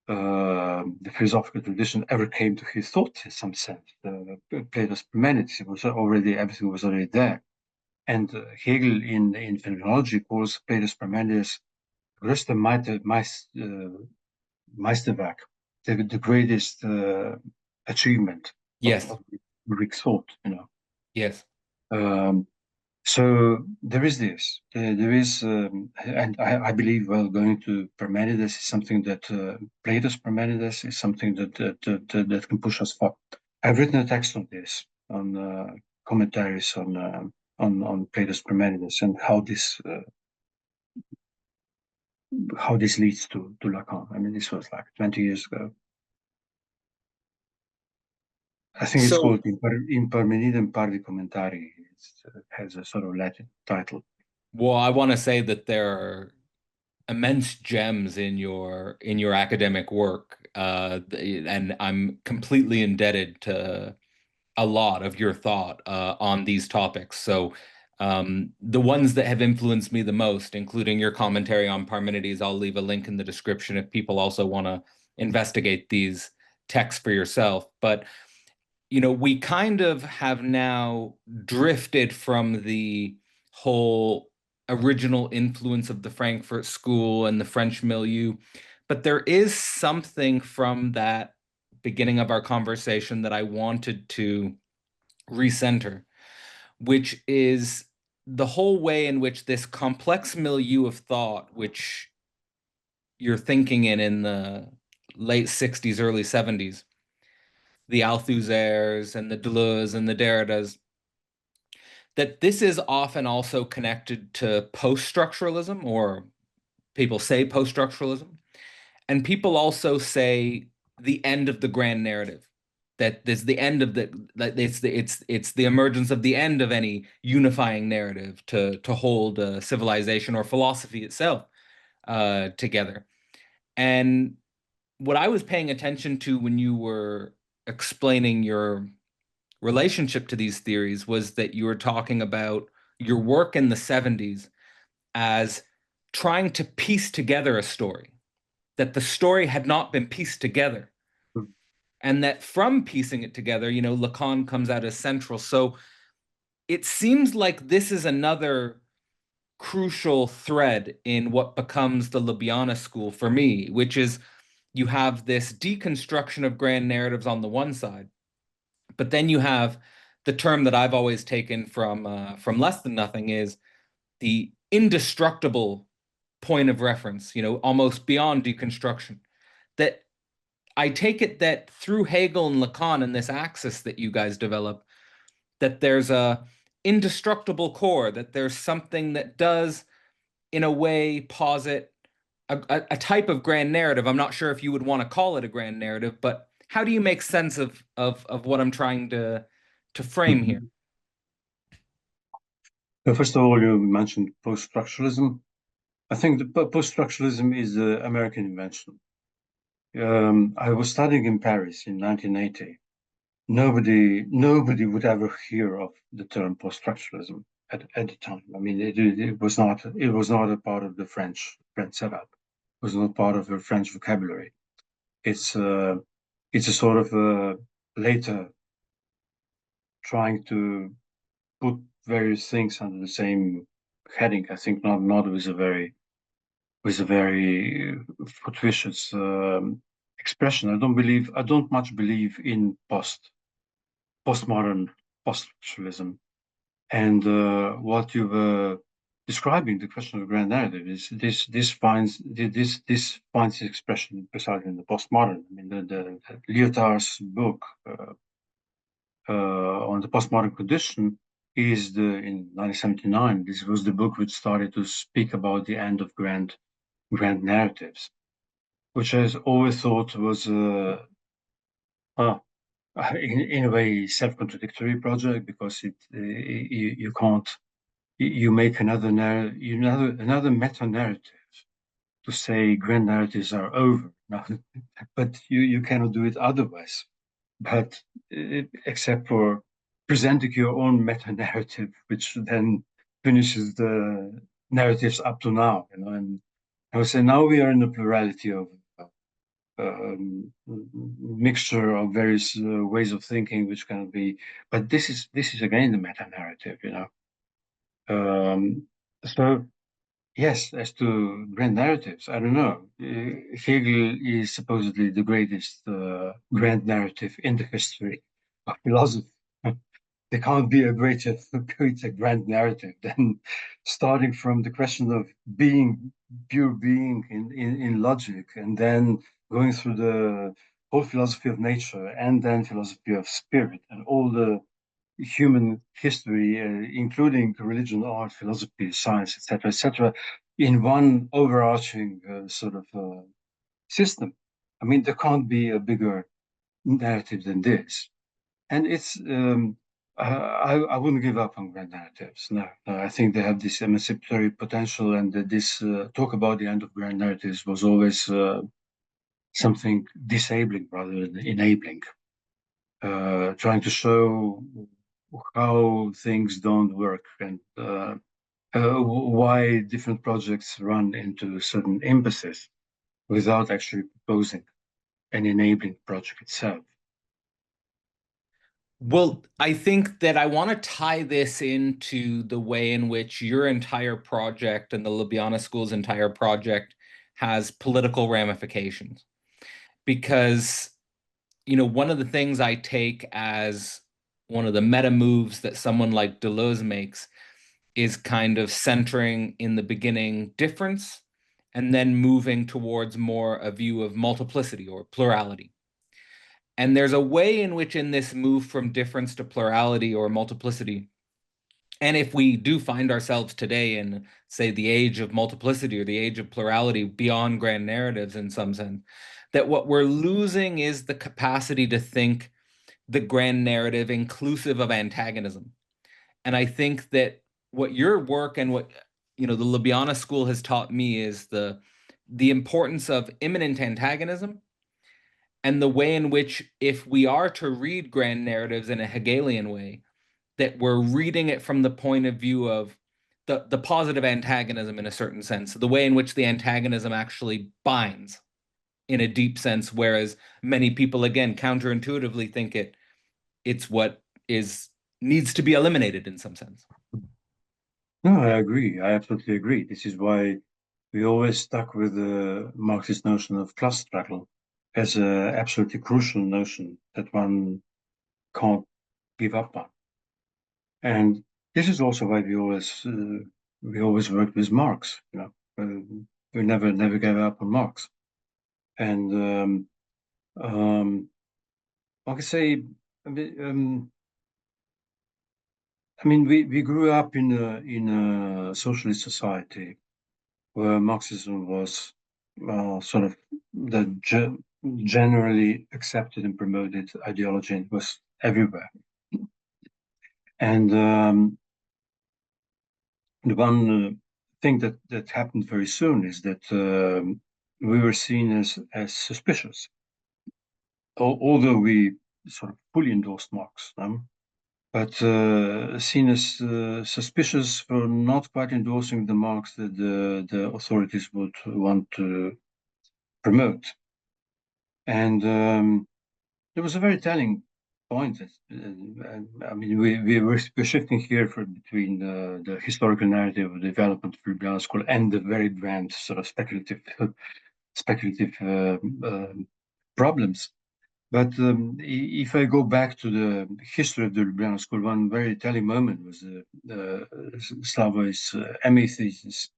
the philosophical tradition, ever came to his thought in some sense. Plato's Parmenides was already, everything was already there. And Hegel in phenomenology calls Plato's Parmenides größte Meisterwerk, the greatest achievement Yes. of Greek thought, you know. Yes. Um, so there is this. There is, and I believe, well, going to Parmenides is something that Plato's Parmenides is something that can push us far. I've written a text on this, on commentaries on Plato's Parmenides and how this leads to Lacan. I mean, this was like 20 years ago. I think it's So, called In Parmenidem Parvi Commentari. It has a sort of Latin title. well, I want to say that there are immense gems in your academic work, and I'm completely indebted to a lot of your thought on these topics. So, the ones that have influenced me the most, including your commentary on Parmenides, I'll leave a link in the description if people also want to investigate these texts for yourself. But we kind of have now drifted from the whole original influence of the Frankfurt School and the French milieu. But there is something from that beginning of our conversation that I wanted to recenter, which is the whole way in which this complex milieu of thought, which you're thinking in the late 60s, early 70s, the Althusers and the Deleuze and the Derridas, that this is often also connected to post-structuralism, or people say post-structuralism, and people also say the end of the grand narrative. That this the end of the that it's the emergence of the end of any unifying narrative to hold civilization or philosophy itself together. And what I was paying attention to when you were explaining your relationship to these theories was that you were talking about your work in the 70s as trying to piece together a story, that the story had not been pieced together. And that from piecing it together, Lacan comes out as central. So it seems like this is another crucial thread in what becomes the Ljubljana school for me, which is you have this deconstruction of grand narratives on the one side, but then you have the term that I've always taken from Less Than Nothing is the indestructible point of reference, almost beyond deconstruction. That I take it that through Hegel and Lacan and this axis that you guys develop, that there's a indestructible core, that there's something that does, in a way, posit a type of grand narrative. I'm not sure if you would want to call it a grand narrative, but how do you make sense of what I'm trying to frame here? Mhm. So first of all, you mentioned post-structuralism. I think the post-structuralism is an American invention. I was studying in Paris in 1980. Nobody would ever hear of the term post-structuralism at the time. I mean, it was not a part of the French setup. It was not part of the French vocabulary. It's uh, it's a sort of later trying to put various things under the same heading. I think not with a very fortuitous expression. I don't much believe in postmodern post-structuralism. And what you were describing, the question of grand narrative, is this finds expression precisely in the postmodern. I mean, the Lyotard's book on the postmodern condition is in 1979. This was the book which started to speak about the end of grand narratives, which I always thought was uh, in a way self-contradictory project, because you can't you make another meta narrative to say grand narratives are over. No, but you cannot do it otherwise. But except for presenting your own meta narrative, which then finishes the narratives up to now. And I would say now we are in a plurality of mixture of various ways of thinking, which can be. But this is again the meta narrative. So yes, as to grand narratives, I don't know. Hegel is supposedly the greatest grand narrative in the history of philosophy. There can't be a greater grand narrative than starting from the question of being, pure being in logic, and then going through the whole philosophy of nature, and then philosophy of spirit, and all the human history, including religion, art, philosophy, science, etc., in one overarching sort of system. I mean, there can't be a bigger narrative than this. And I wouldn't give up on grand narratives. No, no, I think they have this emancipatory potential, and this talk about the end of grand narratives was always something disabling rather than enabling, trying to show how things don't work, and why different projects run into certain impasses without actually proposing an enabling project itself. Well, I think that I want to tie this into the way in which your entire project and the Ljubljana School's entire project has political ramifications. Because, one of the things I take as one of the meta moves that someone like Deleuze makes is kind of centering in the beginning difference and then moving towards more a view of multiplicity or plurality. And there's a way in which, in this move from difference to plurality or multiplicity, and if we do find ourselves today in, say, the age of multiplicity or the age of plurality beyond grand narratives in some sense, that what we're losing is the capacity to think the grand narrative inclusive of antagonism. And I think that what your work and what the Ljubljana school has taught me is the importance of immanent antagonism, and the way in which, if we are to read grand narratives in a Hegelian way, that we're reading it from the point of view of the positive antagonism in a certain sense, the way in which the antagonism actually binds in a deep sense, whereas many people, again, counterintuitively think it's what is needs to be eliminated in some sense. No, I agree. I absolutely agree. This is why we always stuck with the Marxist notion of class struggle as an absolutely crucial notion that one can't give up on. And this is also why we always worked with Marx. We never gave up on Marx. And I can say, I mean, we grew up in a socialist society where Marxism was sort of the generally accepted and promoted ideology, and it was everywhere. And the one thing that happened very soon is that we were seen as suspicious, although we sort of fully endorsed Marx. But seen as suspicious for not quite endorsing the Marx that the authorities would want to promote. And it was a very telling point. I mean, we're shifting here between the historical narrative of the development of Ljubljana School and the very grand sort of speculative problems. But if I go back to the history of the Ljubljana School, one very telling moment was Slavo's MA thesis.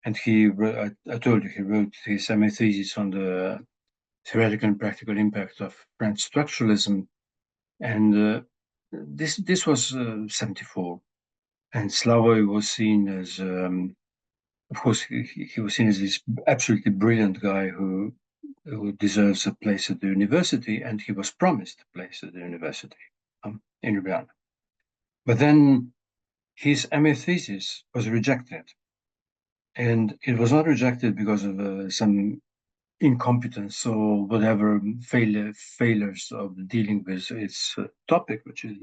And I told you, he wrote his MA thesis on the theoretical and practical impact of French structuralism. And this was 74. And Slavoj was seen as, of course, he was seen as this absolutely brilliant guy who deserves a place at the university, and he was promised a place at the university in Ljubljana. But then his MA thesis was rejected, and it was not rejected because of some incompetence or whatever failures of dealing with its topic, which is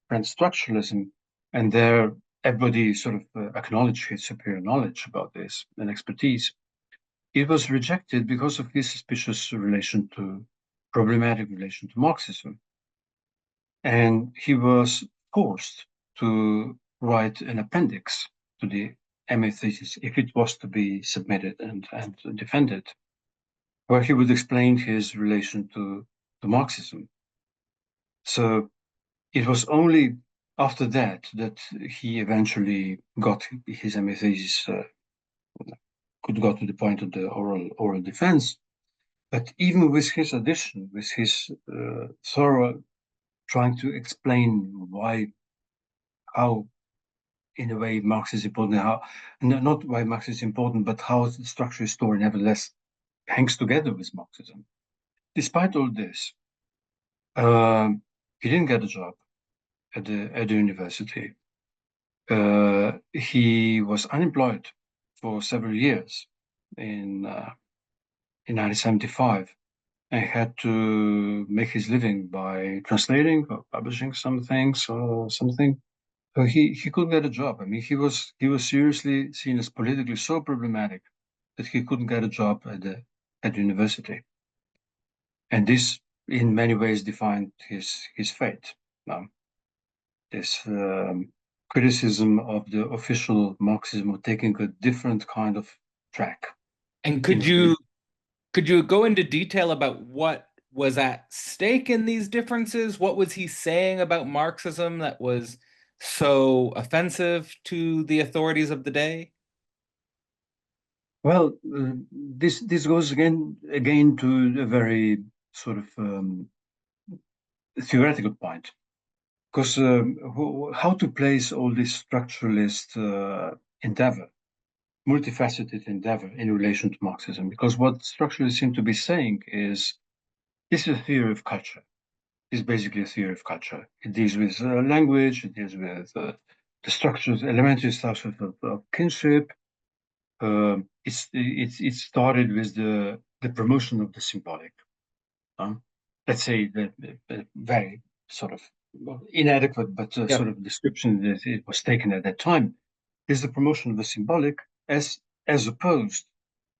French structuralism, and there everybody sort of acknowledged his superior knowledge about this and expertise. It was rejected because of his suspicious relation to problematic relation to Marxism. And he was forced to write an appendix to the MA thesis if it was to be submitted and defended, where he would explain his relation to Marxism. So it was only after that that he eventually got his MA thesis, could go to the point of the oral defense. But even with his addition, with his thorough trying to explain why, how, in a way, Marx is important, how not why Marx is important, but how the structural story nevertheless hangs together with Marxism. Despite all this, he didn't get a job at the university. He was unemployed for several years in 1975. And had to make his living by translating or publishing some things or something. So he couldn't get a job. I mean, he was seriously seen as politically so problematic that he couldn't get a job at the university, and this in many ways defined his fate. Now, this criticism of the official Marxism of taking a different kind of track And in could you go into detail about what was at stake in these differences? What was he saying about Marxism that was so offensive to the authorities of the day? Well, this goes again to a very sort of theoretical point, because how to place all this structuralist endeavor, multifaceted endeavor, in relation to Marxism? Because what structuralists seem to be saying is this is a theory of culture. It's basically a theory of culture. It deals with language. It deals with the structures, elementary structures of kinship. It started with the promotion of the symbolic. Let's say the very sort of inadequate, but Yep. sort of description that it was taken at that time is the promotion of the symbolic as opposed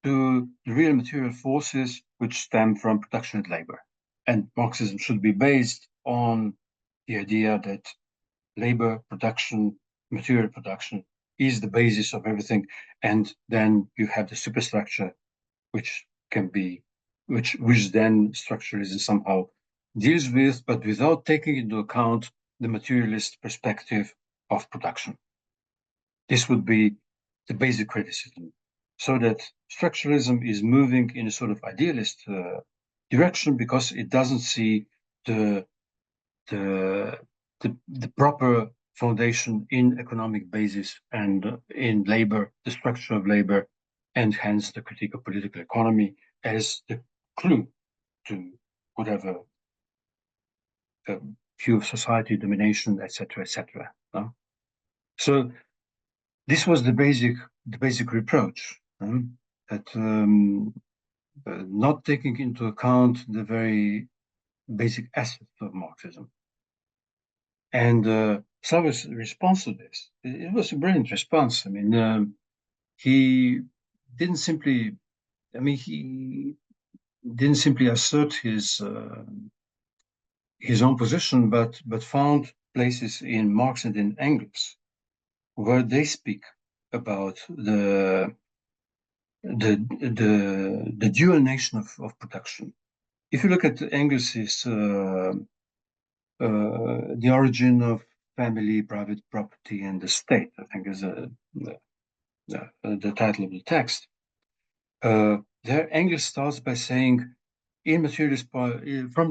to the real material forces which stem from production and labor. And Marxism should be based on the idea that labor production, material production is the basis of everything. And then you have the superstructure, which can be, which then structuralism somehow deals with, but without taking into account the materialist perspective of production. This would be the basic criticism. So that structuralism is moving in a sort of idealist direction because it doesn't see the the, the proper foundation in economic basis and in labor, the structure of labor, and hence the critique of political economy as the clue to whatever view of society, domination, etc., etc. No? So this was the basic reproach, that not taking into account the very basic assets of Marxism. And Slav's response to this, it was a brilliant response. I mean, he didn't simply, he didn't simply assert his own position, but found places in Marx and in Engels where they speak about the dual nation of production. If you look at Engels's the origin of family, private property, and the state, I think is the title of the text. There, Engels starts by saying, from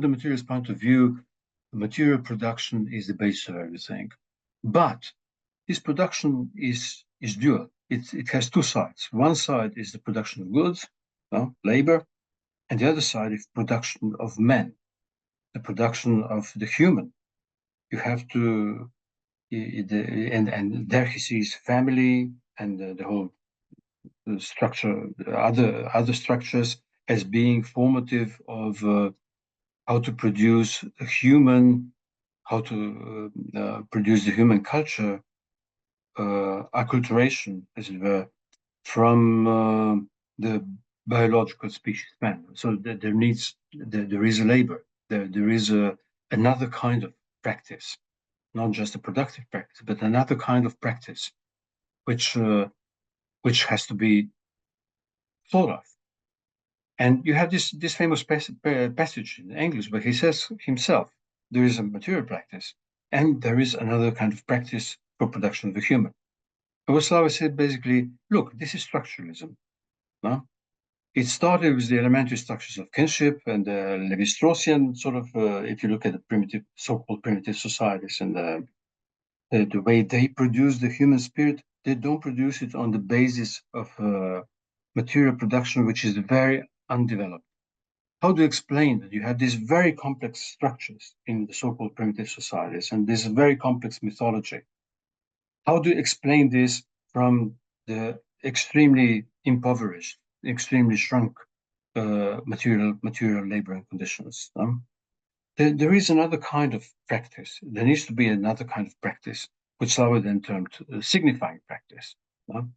the materialist point of view, material production is the basis of everything. But this production is dual. It has two sides. One side is the production of goods, labor, and the other side is production of men, the production of the human. You have to, and there he sees family and the whole structure, other structures as being formative of how to produce a human, how to produce the human culture, acculturation, as it were, from the biological species man. So there is a labor, there is another kind of practice, not just a productive practice, but another kind of practice, which has to be thought of. And you have this famous passage in English where he says himself, there is a material practice, and there is another kind of practice for production of the human. And Waslawa said basically, look, this is structuralism. No? It started with the elementary structures of kinship and Levi-Straussian sort of, if you look at the primitive, so-called primitive societies and the way they produce the human spirit, they don't produce it on the basis of material production, which is very undeveloped. How do you explain that you have these very complex structures in the so-called primitive societies and this very complex mythology? How do you explain this from the extremely impoverished, extremely shrunk material laboring conditions? There is another kind of practice. There needs to be another kind of practice, which I would then term signifying practice. You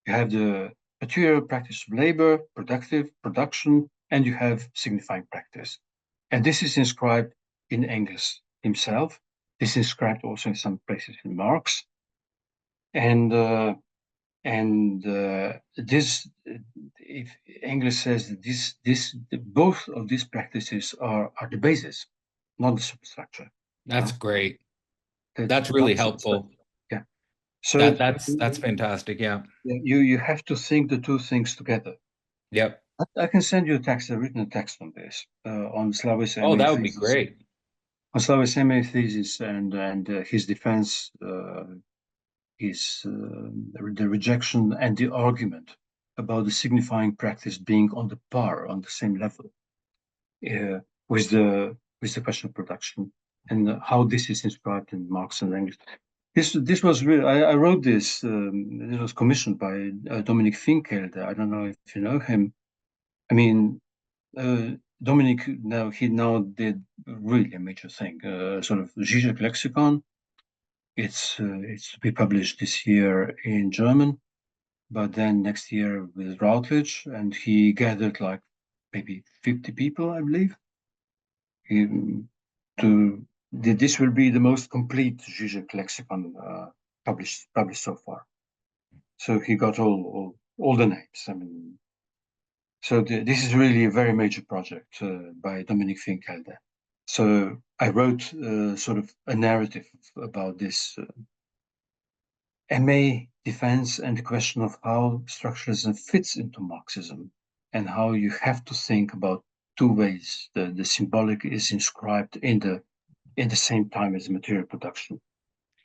have the material practice of labor, productive production, and you have signifying practice. And this is inscribed in Engels himself. This is inscribed also in some places in Marx. And this, if Engels says that both of these practices are the basis, not the superstructure. That's No? great. That's Not really the helpful. superstructure. Yeah. So That's fantastic. Yeah. you have to think the two things together. Yep. I can send you a text, a written text on this, on Slavis Oh, MA that would be thesis, great. and his defense, his the rejection and the argument about the signifying practice being on the par, on the same level, uh, with the question of production, and how this is inscribed in Marx and Engels. This was really, I wrote this. This was commissioned by Dominic Finkelde. I don't know if you know him. I mean, Dominic he now did really a major thing, sort of Zizek lexicon. It's to be published this year in German, but then next year with Routledge, and he gathered like maybe 50 people, I believe. He, to this will be the most complete Zizek lexicon published so far. So he got all the names. I mean, so this is really a very major project by Dominic Finkelde. So I wrote sort of a narrative about this MA defense and the question of how structuralism fits into Marxism and how you have to think about two ways. The symbolic is inscribed in the same time as material production,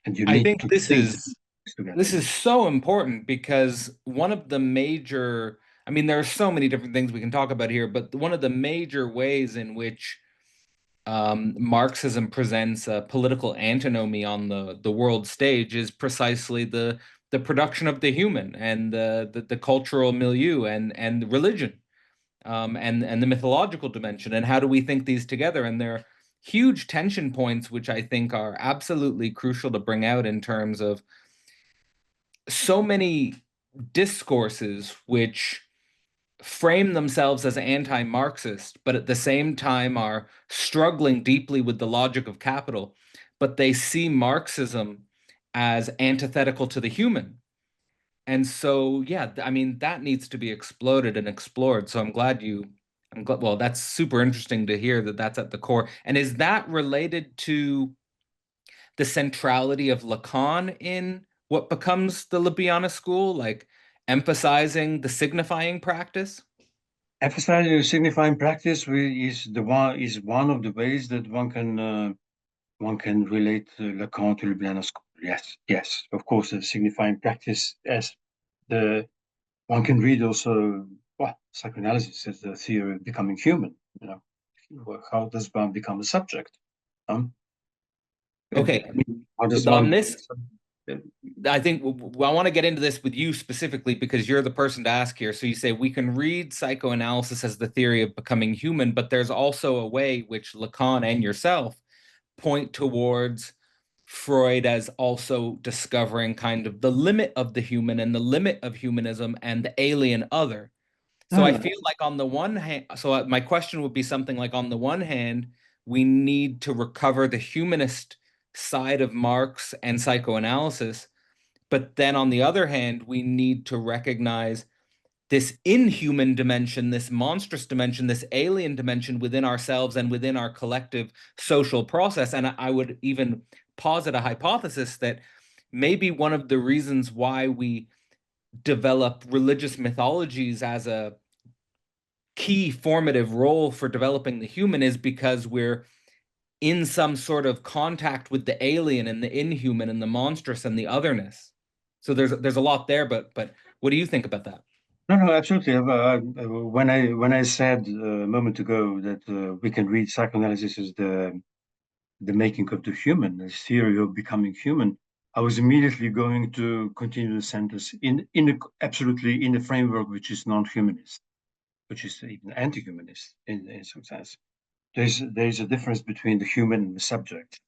and you I need think to this think is together. this is so important because one of the major, I mean, there are so many different things we can talk about here, but one of the major ways in which Marxism presents a political antinomy on the world stage is precisely the production of the human and the cultural milieu and religion, and the mythological dimension, and how do we think these together? And they're huge tension points, which I think are absolutely crucial to bring out in terms of so many discourses which frame themselves as anti-Marxist, but at the same time are struggling deeply with the logic of capital, but they see Marxism as antithetical to the human. And so, yeah, I mean, that needs to be exploded and explored. So I'm glad, well, that's super interesting to hear that that's at the core. And is that related to the centrality of Lacan in what becomes the Ljubljana school, like emphasizing the signifying practice? Emphasizing signifying practice is one of the ways that one can relate Lacan to Ljubljana school. Yes, yes, of course, the signifying practice as the one can read also, well, psychoanalysis as the theory of becoming human. You know, how does one become a subject? Um, Okay, I mean, how does one on become this, a subject? I think I want to get into this with you specifically because you're the person to ask here. So you say we can read psychoanalysis as the theory of becoming human, but there's also a way which Lacan and yourself point towards Freud as also discovering kind of the limit of the human and the limit of humanism and the alien other. So No, I no, feel like on the one hand, so my question would be something like on the one hand, we need to recover the humanist side of Marx and psychoanalysis, but then on the other hand, we need to recognize this inhuman dimension, this monstrous dimension, this alien dimension within ourselves and within our collective social process. And I would even posit a hypothesis that maybe one of the reasons why we develop religious mythologies as a key formative role for developing the human is because we're in some sort of contact with the alien and the inhuman and the monstrous and the otherness. So there's a lot there, but what do you think about that? no, no, absolutely. When I said a moment ago that we can read psychoanalysis as the making of the human, the theory of becoming human, I was immediately going to continue the sentence absolutely in the framework which is non-humanist, which is even anti-humanist in some sense. There's a difference between the human and the subject,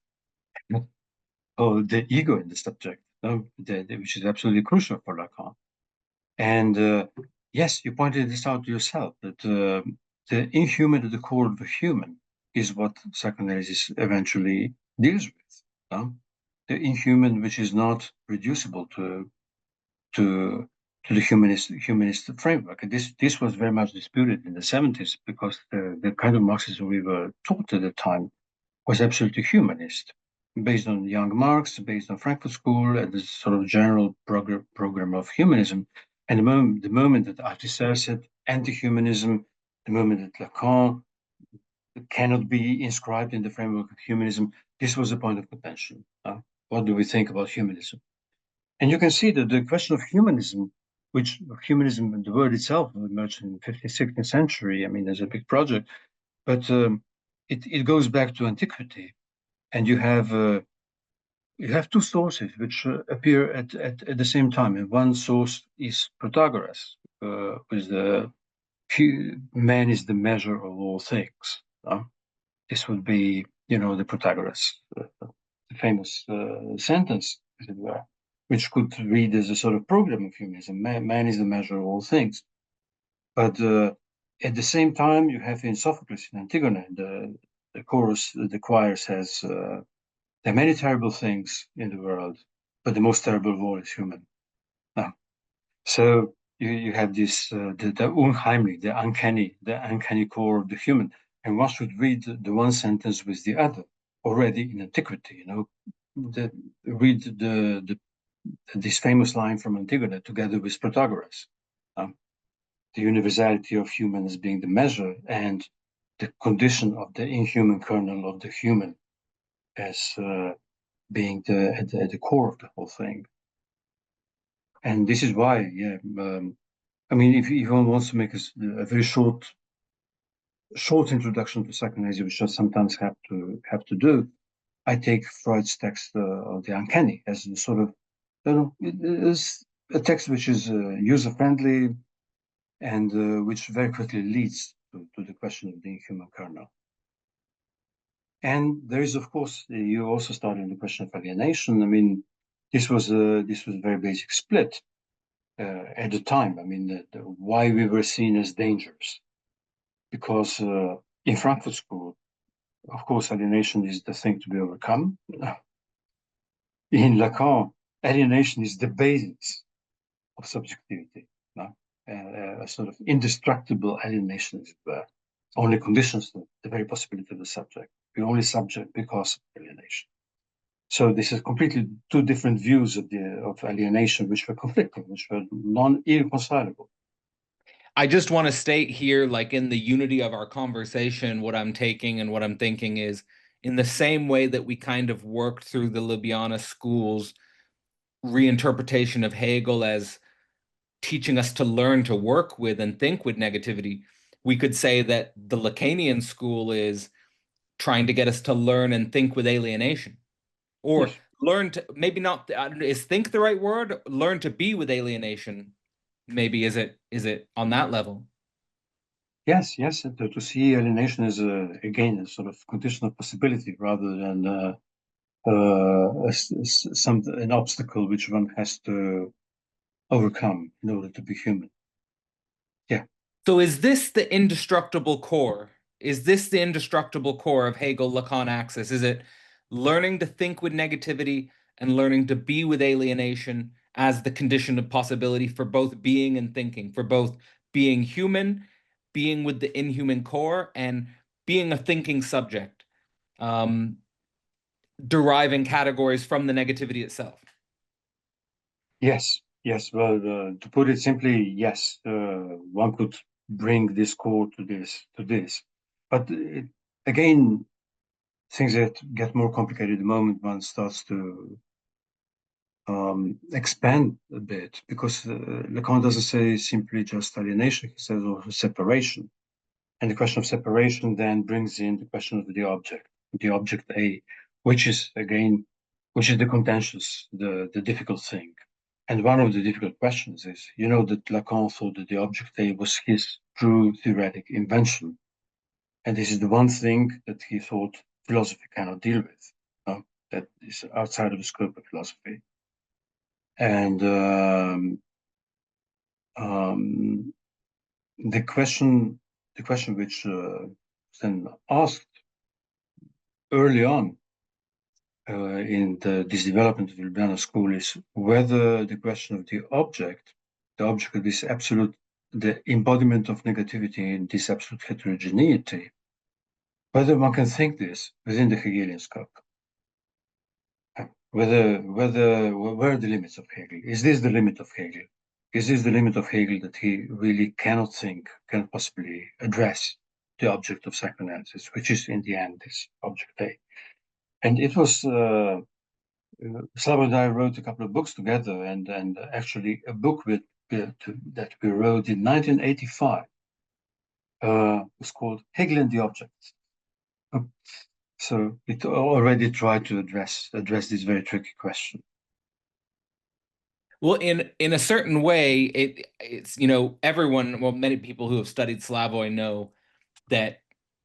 or the ego in the subject, no? Which is absolutely crucial for Lacan. And yes, you pointed this out yourself that the inhuman at the core of the human is what psychoanalysis eventually deals with. No? The inhuman, which is not reducible to to the humanist framework. And this was very much disputed in the 70s because the kind of Marxism we were taught at the time was absolutely humanist, based on young Marx, based on Frankfurt School, and this sort of general program of humanism. And the moment that Althusser said anti-humanism, the moment that Lacan cannot be inscribed in the framework of humanism, this was a point of contention. What do we think about humanism? And you can see that the question of humanism, which humanism, the word itself emerged in the 15th, 16th century. I mean, there's a big project, but it goes back to antiquity. And you have two sources which appear at the same time. And one source is Protagoras, with the man is the measure of all things. This would be, the Protagoras, the famous sentence, as it were, which could read as a sort of program of humanism. Man is the measure of all things. But at the same time, you have in Sophocles in Antigone, the chorus, the choir says, there are many terrible things in the world, but the most terrible of all is human. Now, so you have this the unheimlich, the uncanny core of the human, and one should read the one sentence with the other already in antiquity. Read this famous line from Antigone together with Protagoras. Um, the universality of human as being the measure and the condition of the inhuman kernel of the human as being at the core of the whole thing. And this is why, yeah. I mean, if one wants to make a very short introduction to psychoanalysis, which I sometimes have to do, I take Freud's text of the uncanny as a sort of, it is a text which is user friendly and which very quickly leads to the question of the inhuman kernel. And there is, of course, you also started the question of alienation. I mean, this was a very basic split. at the time. I mean, why we were seen as dangerous. Because in Frankfurt School, of course, alienation is the thing to be overcome. In Lacan, alienation is the basis of subjectivity. No? A sort of indestructible alienation is only conditions the very possibility of the subject. The only subject because of alienation. So this is completely two different views of alienation, which were conflicting, which were non-irreconcilable. I just want to state here, like in the unity of our conversation, what I'm taking and what I'm thinking is in the same way that we kind of worked through the Ljubljana school's reinterpretation of Hegel as teaching us to learn to work with and think with negativity, we could say that the Lacanian school is trying to get us to learn and think with alienation, or Yes, learn to maybe not is think the right word? Learn to be with alienation. Maybe is it on that level? yes, yes. To see alienation as again a sort of conditional possibility rather than an obstacle which one has to overcome in order to be human. Yeah, So is this the indestructible core? Is this the indestructible core of Hegel-Lacan axis? Is it learning to think with negativity and learning to be with alienation as the condition of possibility for both being and thinking, for both being human, being with the inhuman core, and being a thinking subject, um, deriving categories from the negativity itself? yes, yes. Well, to put it simply, yes, one could bring this core to this, but again, things get more complicated the moment one starts to expand a bit, because Lacan doesn't say simply just alienation; he says also separation. And the question of separation then brings in the question of the object A, which is again, which is the contentious, the difficult thing. And one of the difficult questions is, that Lacan thought that the object A was his true theoretic invention. And this is the one thing that he thought philosophy cannot deal with. That is outside of the scope of philosophy. And um, the question, which was then asked early on in this development of the Ljubljana school is whether the question of the object of this absolute, the embodiment of negativity in this absolute heterogeneity, whether one can think this within the Hegelian scope. Where are the limits of Hegel? Is this the limit of Hegel? Is this the limit of Hegel that he really cannot possibly address the object of psychoanalysis, which is in the end this object A? And it was Slava and I wrote a couple of books together, and actually a book that we wrote in 1985 was called Hegel and the Object. So it already tried to address this very tricky question. Well, in a certain way, it's everyone, well, many people who have studied Slavoj know that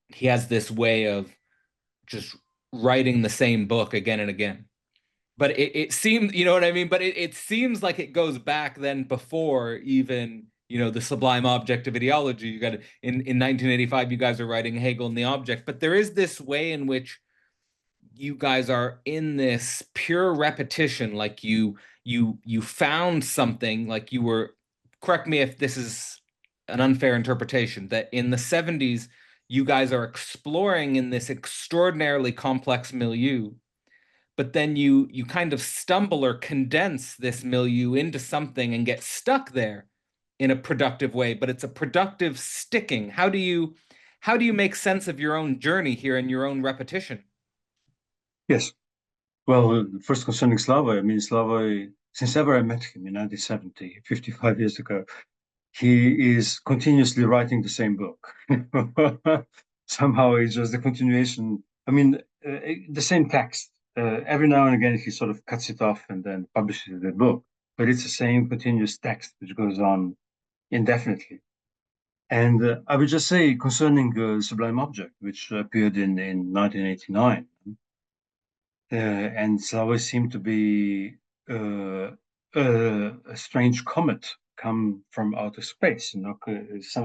he has this way of just writing the same book again and again. But it seems, you know what I mean? But it seems like it goes back then before even, the sublime object of ideology. You got in 1985, you guys are writing Hegel and the Object, but there is this way in which you guys are in this pure repetition, like you found something, like you were, correct me if this is an unfair interpretation, that in the 70s you guys are exploring in this extraordinarily complex milieu, but then you kind of stumble or condense this milieu into something and get stuck there in a productive way, but it's a productive sticking. How do you make sense of your own journey here and your own repetition? Yes. Well, first concerning Slavoj, I mean, Slavoj, since ever I met him in 1970, 55 years ago, he is continuously writing the same book. Somehow it's just the continuation. I mean, the same text. Every now and again, he sort of cuts it off and then publishes the book. But it's the same continuous text which goes on indefinitely. And I would just say concerning Sublime Object, which appeared in 1989, and Slavoj seemed to be a strange comet come from outer space,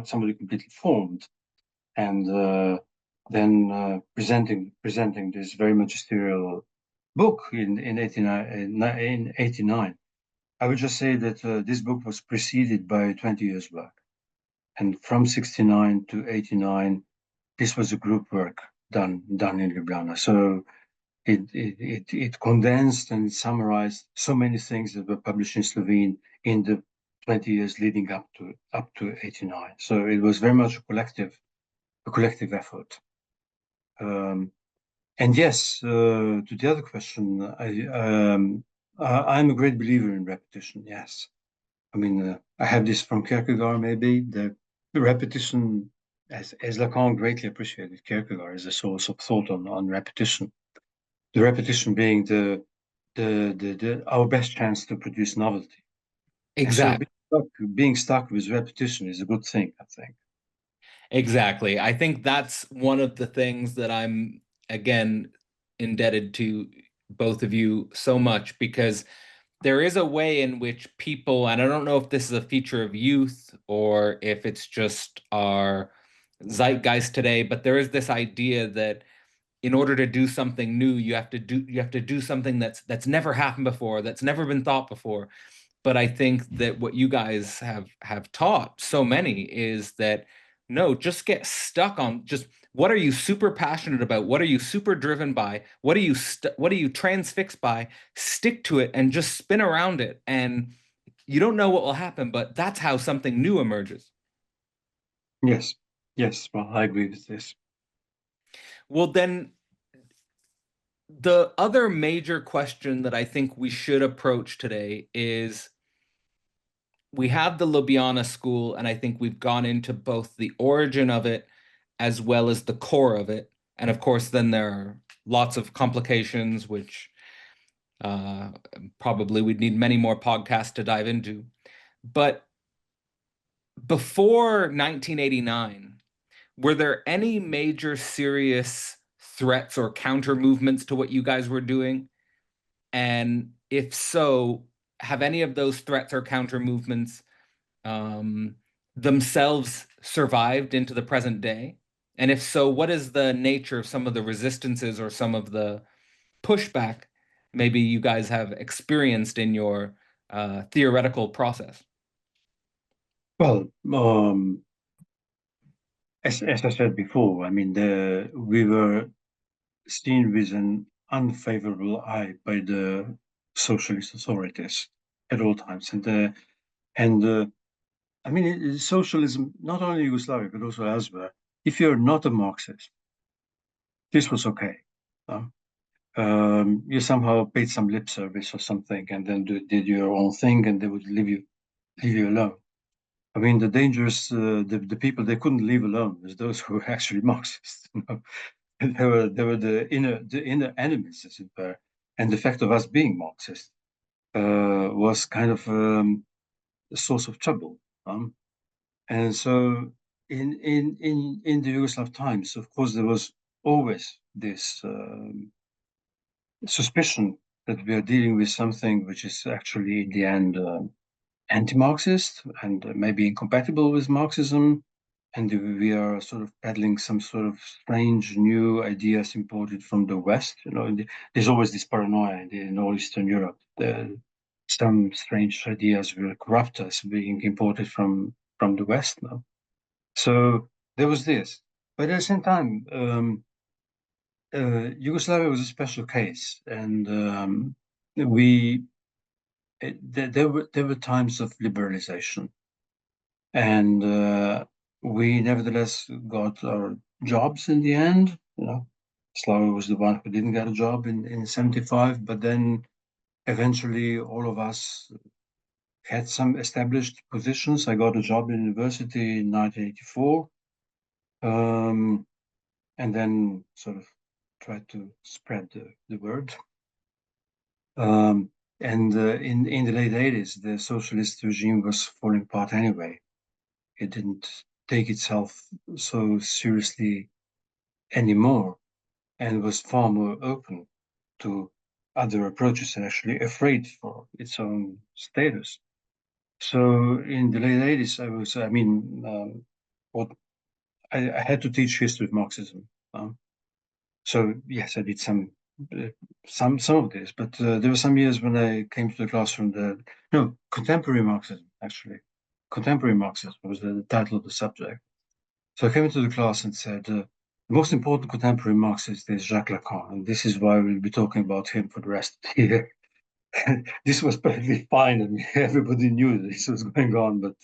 somebody completely formed, and then presenting this very magisterial book in 89. I would just say that this book was preceded by 20 years work, and from 69 to 89, this was a group work done in Ljubljana. So it condensed and summarized so many things that were published in Slovene in the 20 years leading up to 89. So it was very much a collective effort. Um, and yes, to the other question, I'm a great believer in repetition. Yes, I mean I have this from Kierkegaard. Maybe the repetition, as Lacan greatly appreciated Kierkegaard as a source of thought on repetition. The repetition being our best chance to produce novelty. And so Exactly. being stuck with repetition is a good thing, I think. Exactly. I think that's one of the things that I'm, again, indebted to both of you so much because there is a way in which people, and I don't know if this is a feature of youth or if it's just our zeitgeist today, but there is this idea that in order to do something new, you have to do something that's never happened before, that's never been thought before. But I think that what you guys have taught so many is that no, just get stuck on just what are you super passionate about? What are you super driven by? What are you transfixed by? Stick to it and just spin around it. And you don't know what will happen, but that's how something new emerges. Yes, yes. Well, I agree with this. Well, then the other major question that I think we should approach today is we have the Ljubljana school, and I think we've gone into both the origin of it as well as the core of it. And of course, then there are lots of complications, which uh, probably we'd need many more podcasts to dive into. But before 1989, were there any major serious threats or counter movements to what you guys were doing? And if so, have any of those threats or counter movements um, themselves survived into the present day? And if so, what is the nature of some of the resistances or some of the pushback maybe you guys have experienced in your theoretical process? Well, as I said before, I mean, we were seen with an unfavorable eye by the socialist authorities at all times, and I mean, socialism, not only Yugoslavia but also elsewhere. If you're not a Marxist, this was okay. Uh, you somehow paid some lip service or something, and then did your own thing, and they would leave you alone. I mean, the people they couldn't leave alone was those who were actually Marxists. They were the inner enemies, as it were, and the fact of us being Marxist was kind of a source of trouble. And so, in the Yugoslav times, of course, there was always this suspicion that we are dealing with something which is actually, in the end, anti-Marxist and maybe incompatible with Marxism, and we are sort of peddling some sort of strange new ideas imported from the West. There's always this paranoia in all Eastern Europe. Some strange ideas will corrupt us being imported from the West now. So there was this, but at the same time, Yugoslavia was a special case, and we there were times of liberalization, and we nevertheless got our jobs in the end. Slava was the one who didn't get a job in 75, but then eventually all of us had some established positions. I got a job in university in 1984, and then sort of tried to spread the word. And in the late 80s, the socialist regime was falling apart anyway. It didn't take itself so seriously anymore and was far more open to other approaches and actually afraid for its own status. So in the late 80s, what I had to teach history of Marxism. So yes, I did uh, some of this, but there were some years when I came to the classroom that no contemporary Marxism actually, contemporary Marxism was the title of the subject. So I came into the class and said, the most important contemporary Marxist is Jacques Lacan, and this is why we'll be talking about him for the rest of the year. This was perfectly fine. I mean, everybody knew this was going on, but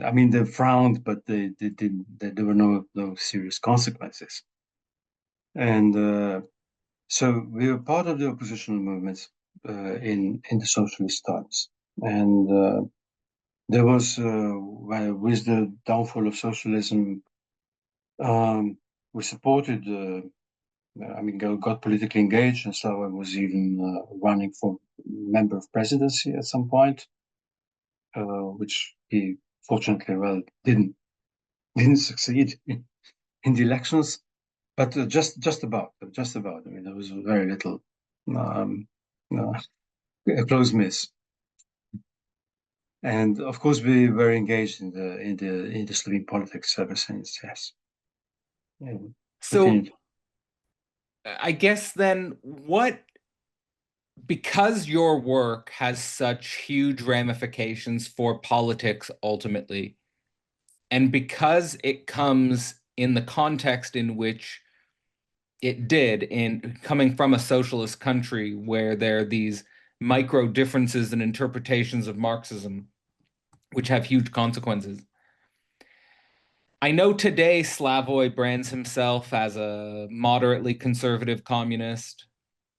I mean, they frowned, but they didn't. There were no serious consequences. And so we were part of the oppositional movement in the socialist times, and there was with the downfall of socialism, um, we supported. Got politically engaged, and so I was even running for member of presidency at some point, which he fortunately well didn't succeed in the elections, but just about. I mean, there was very little, um, uh, a close miss, and of course we were engaged in the Slovene politics ever since. Yes, and So continued. I guess then because your work has such huge ramifications for politics ultimately, and because it comes in the context in which it did, in coming from a socialist country where there are these micro differences in interpretations of Marxism, which have huge consequences. I know today Slavoj brands himself as a moderately conservative communist.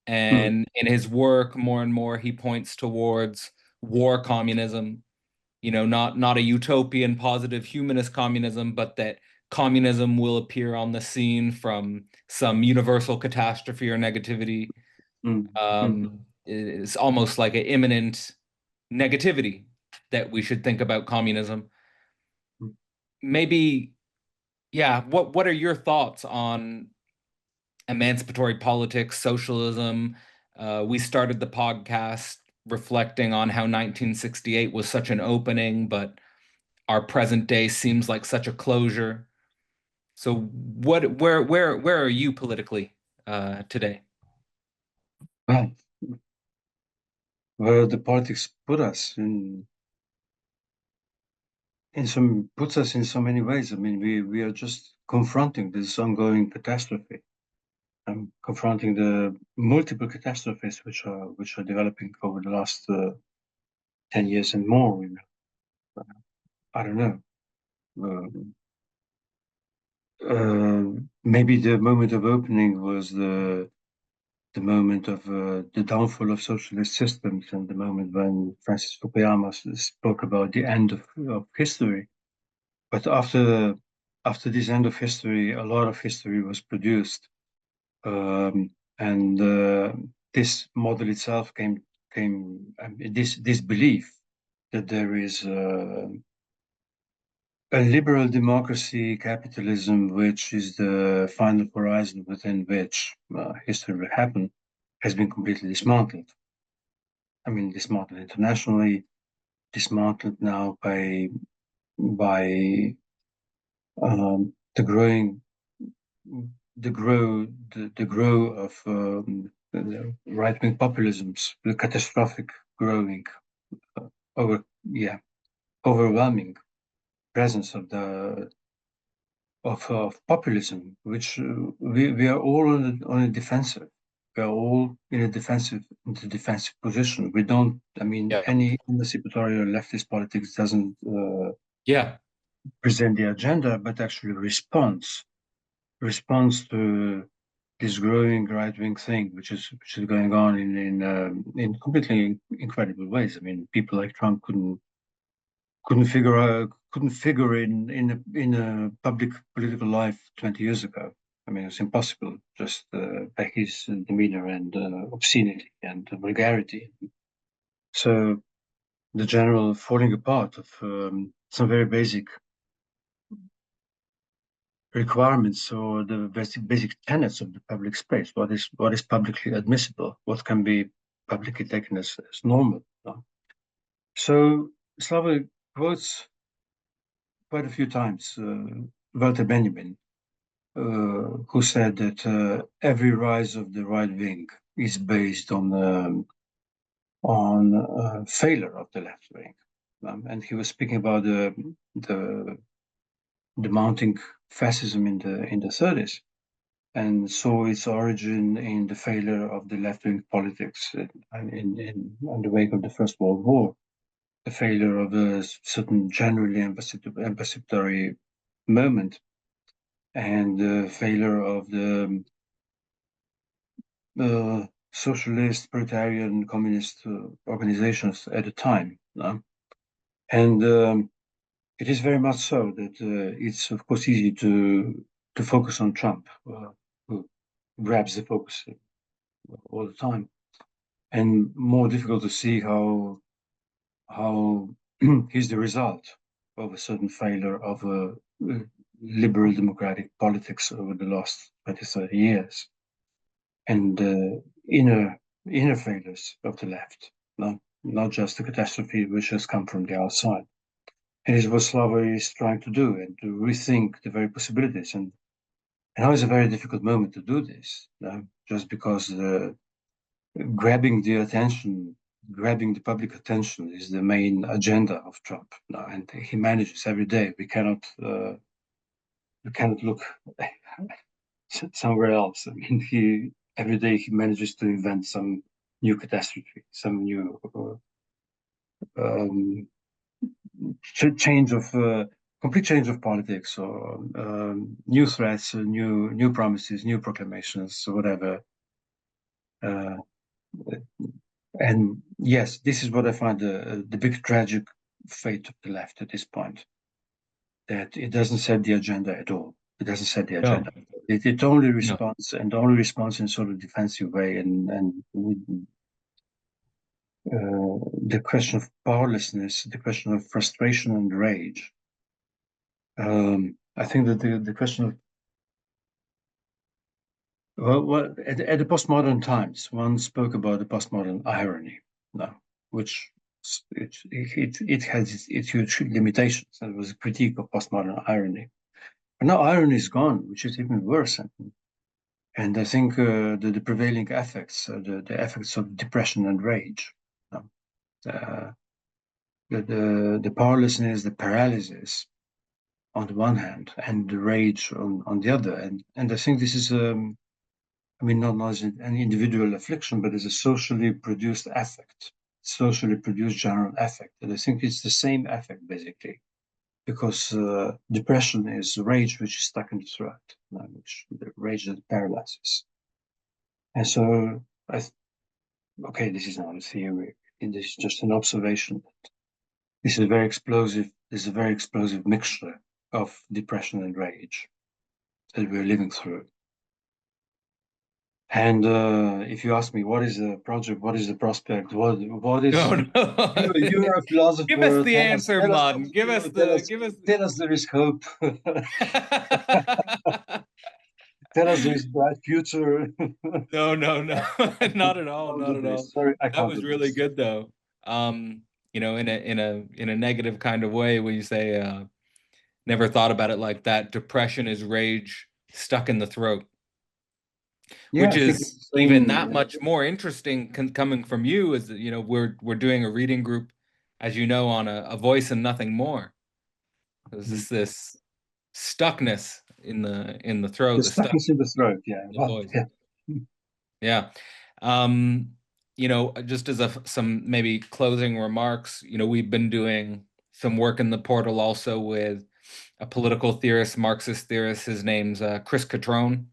Mm, And in his work, more and more, he points towards war communism, not a utopian, positive humanist communism, but that communism will appear on the scene from some universal catastrophe or negativity. mm, mm, It's almost like an imminent negativity that we should think about communism. mm. Maybe, yeah, what are your thoughts on emancipatory politics, socialism? We started the podcast reflecting on how 1968 was such an opening, but our present day seems like such a closure. So where are you politically today? Well, where the politics put us in some puts us in so many ways. I mean, we are just confronting this ongoing catastrophe. And confronting the multiple catastrophes which are developing over the last 10 years and more. I don't know. Um, Maybe the moment of opening was the moment of the downfall of socialist systems and the moment when Francis Fukuyama spoke about the end of history. But after this end of history, a lot of history was produced, and this model itself came this belief that there is a liberal democracy, capitalism, which is the final horizon within which history will happen, has been completely dismantled. I mean, dismantled internationally, dismantled now by the growing the grow of right wing populisms, the catastrophic growing over yeah overwhelming presence of populism, which we are all on a defensive. We are all in a defensive position. We don't. I mean, Yeah. any emancipatory or leftist politics doesn't Yeah. present the agenda, but actually responds to this growing right wing thing, which is going on in completely incredible ways. I mean, people like Trump couldn't figure in a public political life 20 years ago. I mean, it's impossible just by his demeanor and obscenity and vulgarity. So the general falling apart of some very basic requirements or the basic tenets of the public space. What is publicly admissible? What can be publicly taken as normal? So Slavoj quotes quite a few times Walter Benjamin, who said that every rise of the right wing is based on failure of the left wing, and he was speaking about the the mounting fascism in the 30s, and saw its origin in the failure of the left wing politics in the wake of the First World War, the failure of a certain generally emancipatory moment, and the failure of the socialist, proletarian, communist organizations at the time. And it is very much so that it's, of course, easy to focus on Trump, who grabs the focus all the time, and more difficult to see how he's the result of a certain failure of a liberal democratic politics over the last 20, 30 years, and inner failures of the left, not just the catastrophe which has come from the outside. And it is what Slavoj is trying to do, and to rethink the very possibilities. And now is a very difficult moment to do this, just because grabbing the attention, grabbing the public attention is the main agenda of Trump. And he manages every day. We cannot look somewhere else. I mean, he every day he manages to invent some new catastrophe, some new um, change of complete change of politics, or new threats, new promises, new proclamations, or whatever. Uh, and yes, this is what I find the big tragic fate of the left at this point. That it doesn't set the agenda at all. It doesn't set the No, agenda. It only no. responds, and only responds in sort of defensive way, and the question of powerlessness, the question of frustration and rage. I think that the question of well, at the postmodern times, one spoke about the postmodern irony, no, which it has its huge limitations. It was a critique of postmodern irony. But now irony is gone, which is even worse. And I think the prevailing effects, the effects of depression and rage, um, uh, the powerlessness, the paralysis on the one hand, and the rage on the other. And I think this is I mean, not as an individual affliction, but as a socially produced affect, socially produced general affect. And I think it's the same affect, basically, because depression is rage which is stuck in the throat, which the rage that paralyzes. And so, okay, this is not a theory. This is just an observation. This is a very explosive. This is a very explosive mixture of depression and rage that we're living through. And if you ask me, what is the project? What is the prospect? What is No, no. you're a Give us philosopher. the Tell us, answer, tell us what Mladen. to do. Tell us, Give us. tell us there is hope. Tell us there is bright future. No, no, no, not at all, Don't not do at all. this. Sorry, I That can't was do really this. good though. In a negative kind of way, when you say never thought about it like that. Depression is rage stuck in the throat, Yeah, which I think it's is the even same. that much more interesting coming from you. Is that we're doing a reading group, as you know, on a voice and nothing more. There's this stuckness in the The throat, the stuck stuckness in the throat. Yeah, in the well, voice. yeah. Yeah. Just as some maybe closing remarks, we've been doing some work in the portal also with a political theorist, Marxist theorist. His name's Chris Catrone,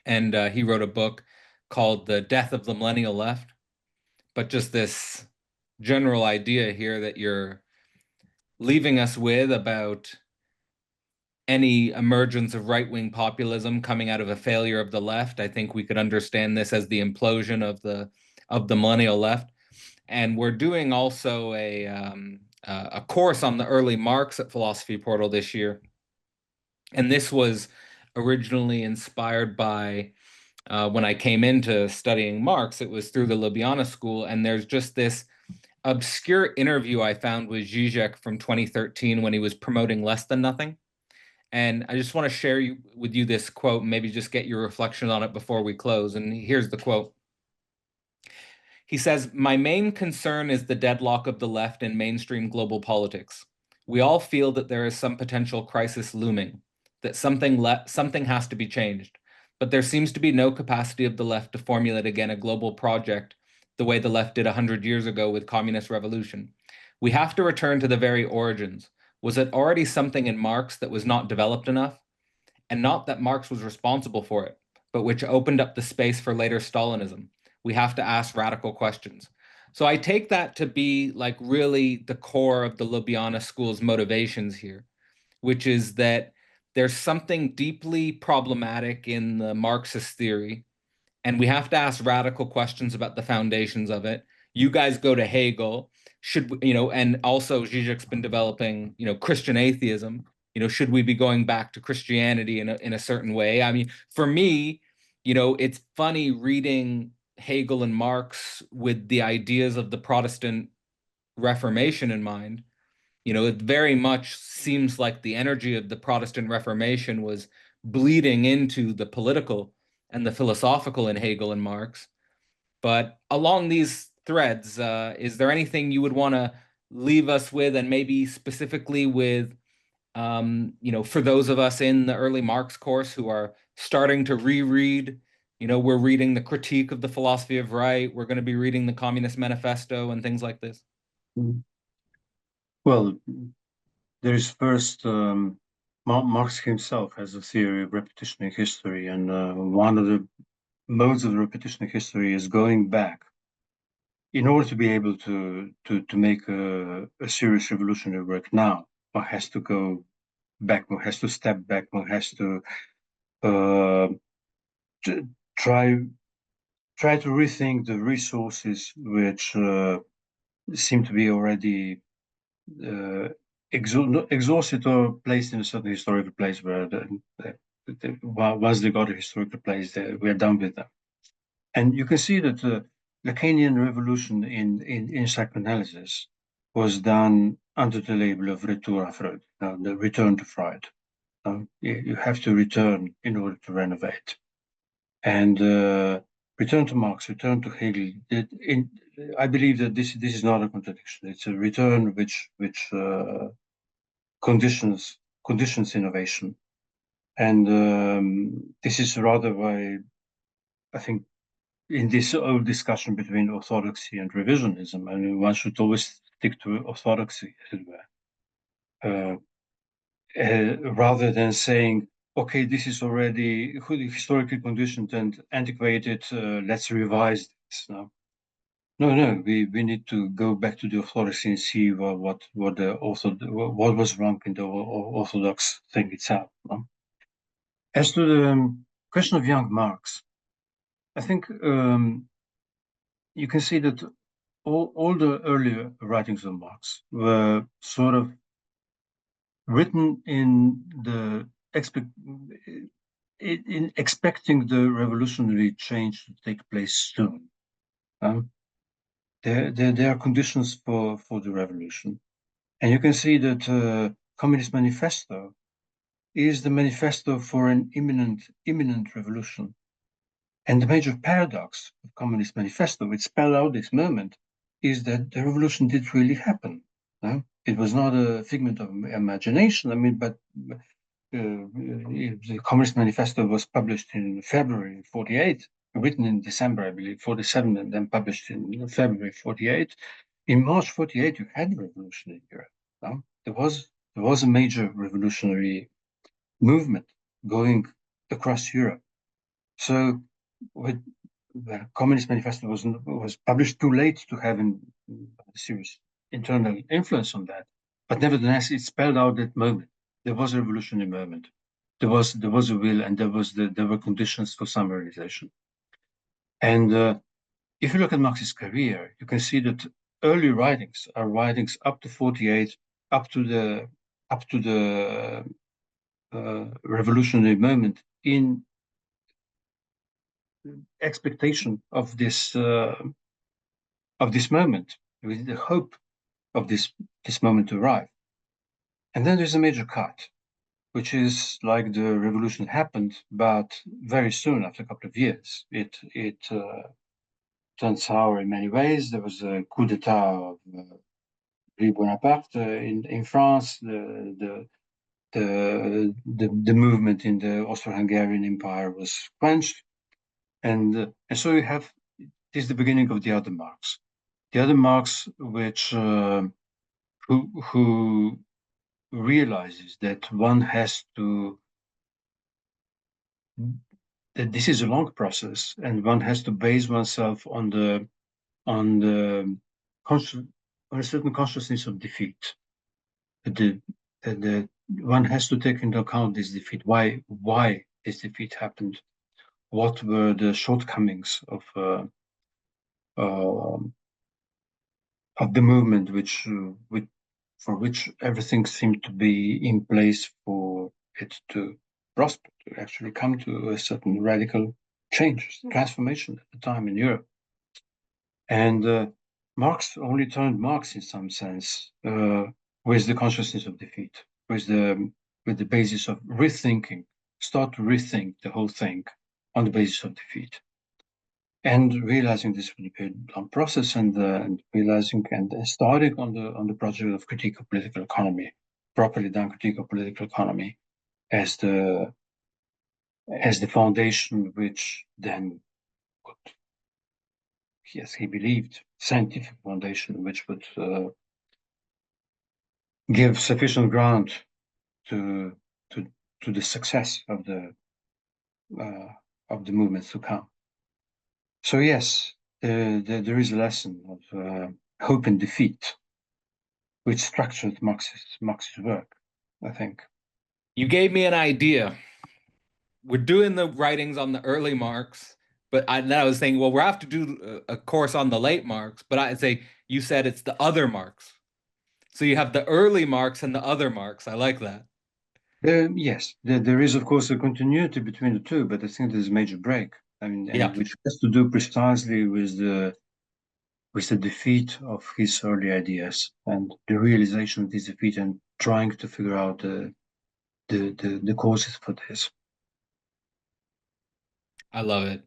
and he wrote a book called "The Death of the Millennial Left." But just this general idea here that you're leaving us with about any emergence of right-wing populism coming out of a failure of the left. I think we could understand this as the implosion of the millennial left. And we're doing also a course on the early Marx at Philosophy Portal this year, And this was originally inspired by when I came into studying Marx, it was through the Ljubljana school. And there's just this obscure interview I found with Zizek from 2013 when he was promoting Less Than Nothing. And I just want to share with you this quote and maybe just get your reflection on it before we close. And here's the quote. He says, "My main concern is the deadlock of the left in mainstream global politics. We all feel that there is some potential crisis looming, that something has to be changed. But there seems to be no capacity of the left to formulate again a global project the way the left did 100 years ago with communist revolution. We have to return to the very origins. Was it already something in Marx that was not developed enough? And not that Marx was responsible for it, but which opened up the space for later Stalinism. We have to ask radical questions." So I take that to be like really the core of the Ljubljana school's motivations here, which is that there's something deeply problematic in the Marxist theory, and we have to ask radical questions about the foundations of it. You guys go to Hegel, and also Zizek's been developing, Christian atheism. Should we be going back to Christianity in a certain way? I mean, for me, it's funny reading Hegel and Marx with the ideas of the Protestant Reformation in mind. It very much seems like the energy of the Protestant Reformation was bleeding into the political and the philosophical in Hegel and Marx. But along these threads, is there anything you would want to leave us with, and maybe specifically with, for those of us in the early Marx course who are starting to reread, we're reading the Critique of the Philosophy of Right, we're going to be reading the Communist Manifesto and things like this? Well, there is first Marx himself has a theory of repetition in history, and one of the modes of the repetition in history is going back. In order to be able to make a serious revolutionary work now, one has to go back, one has to step back, one has to uh, try to rethink the resources which seem to be already uh, exhausted or placed in a certain historical place where once they got a historical place, we're done with them. And you can see that the Lacanian revolution in psychoanalysis was done under the label of Retour à Freud, the return to Freud. You have to return in order to renovate. And return to Marx, return to Hegel. I believe that this is not a contradiction. It's a return which conditions innovation, and this is rather why I think in this old discussion between orthodoxy and revisionism, I mean, one should always stick to orthodoxy, as it were, rather than saying, okay, this is already historically conditioned and antiquated, let's revise this. No, we need to go back to the orthodoxy and see what was wrong in the orthodox thing itself. No? As to the question of young Marx, I think you can see that all the earlier writings of Marx were sort of written in expecting the revolutionary change to take place soon. There are conditions for the revolution, and you can see that Communist Manifesto is the manifesto for an imminent revolution. And the major paradox of Communist Manifesto, which spelled out this moment, is that the revolution did really happen. It was not a figment of imagination. I mean, but the Communist Manifesto was published in February 48, written in December, I believe, 47, and then published in February 48. In March 48, you had a revolution in Europe. There was a major revolutionary movement going across Europe. So the Communist Manifesto was published too late to have a serious internal influence on that. But nevertheless, it spelled out that moment. There was a revolutionary moment. There was a will, and there were conditions for summarization. And if you look at Marx's career, you can see that early writings are writings up to 48, up to the revolutionary moment in expectation of this moment, with the hope of this moment to arrive. And then there's a major cut, which is like the revolution happened, but very soon, after a couple of years, it turned sour in many ways. There was a coup d'état of Louis Bonaparte in France. The movement in the Austro-Hungarian Empire was quenched, and so you have this is the beginning of the other marks. The other marks which who realizes that one has to that this is a long process and one has to base oneself on the conscious on a certain consciousness of defeat. The, the one has to take into account this defeat. Why this defeat happened? What were the shortcomings uh, of the movement, for which everything seemed to be in place for it to prosper, to actually come to a certain radical change, transformation at the time in Europe. And Marx only turned Marx in some sense with the consciousness of defeat, with the basis of rethinking, start to rethink the whole thing on the basis of defeat. And realizing this would be a long process, and realizing and starting on the project of critique of political economy, properly done critique of political economy, as the foundation which then would, yes, he believed, scientific foundation which would give sufficient ground to to to the success uh, of the movements to come. So yes, there is a lesson of hope and defeat which structured Marx's work, I think. You gave me an idea. We're doing the writings on the early Marx, but then I was saying, well, we'll have to do a course on the late Marx, but I'd say you said it's the other Marx. So you have the early Marx and the other Marx. I like that. Yes, there is, of course, a continuity between the two, but I think there's a major break. I mean, and Yeah, which has to do precisely with the defeat of his early ideas and the realization of this defeat and trying to figure out the causes for this. I love it.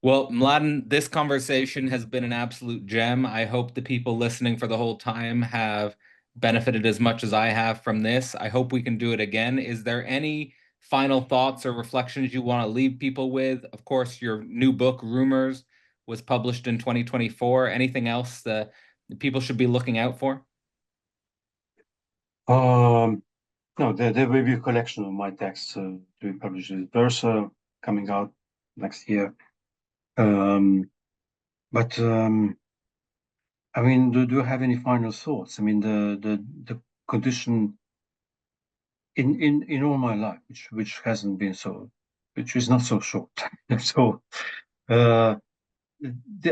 Well, Mladen, this conversation has been an absolute gem. I hope the people listening for the whole time have benefited as much as I have from this. I hope we can do it again. Is there any final thoughts or reflections you want to leave people with? Of course, your new book, Rumors, was published in 2024. Anything else that people should be looking out for? Um, no, there will be a collection of my texts to be published in Versa coming out next year. Um, but I mean, do you have any final thoughts? I mean, the condition in all my life, which hasn't been so, which is not so short. So uh,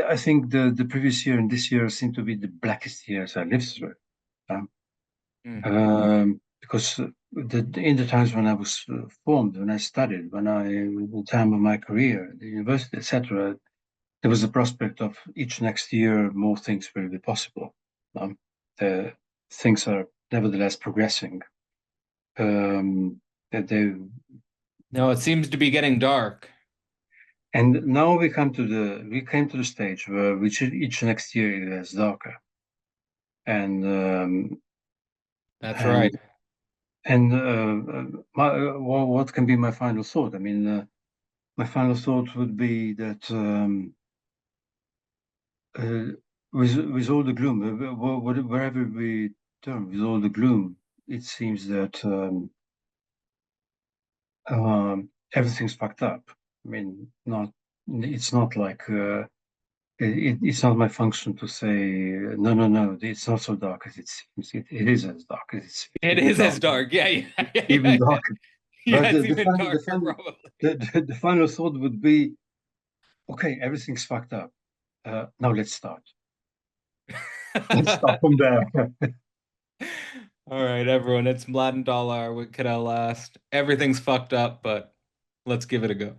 I think the previous year and this year seem to be the blackest years I lived through. Um, Mm. because in the times when I was formed, when I studied, the time of my career, the university, etc., there was the prospect of each next year more things will be possible. The things are nevertheless progressing. That they No, it seems to be getting dark. And now we came to the stage where each next year it gets darker, and That's and right. what can be my final thought? I mean, my final thought would be that uh, with all the gloom, wherever we turn, with all the gloom, it seems that everything's fucked up. I mean, not it's not like. It's not my function to say no, no, no. It's not so dark as it seems. It is as dark as it seems. It Even is dark, as dark. Yeah, yeah, yeah, even yeah, yeah. darker. Yeah, But it's even darker, probably. the final thought would be, okay, everything's fucked up. Now let's start. Let's start from there. All right, everyone, it's Mladen Dolar with Cadell Last. Everything's fucked up, but let's give it a go.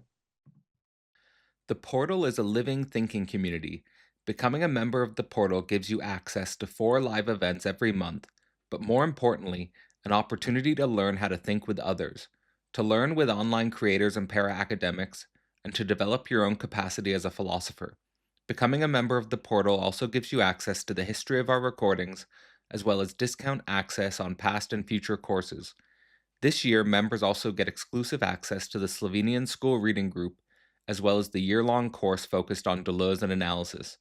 The portal is a living, thinking community. Becoming a member of the portal gives you access to 4 live events every month, but more importantly, an opportunity to learn how to think with others, to learn with online creators and para academics, and to develop your own capacity as a philosopher. Becoming a member of the portal also gives you access to the history of our recordings, as well as discount access on past and future courses. This year, members also get exclusive access to the Slovenian School Reading Group, as well as the year long course focused on Deleuze and analysis.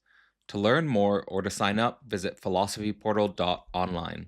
To learn more or to sign up, visit philosophyportal.online.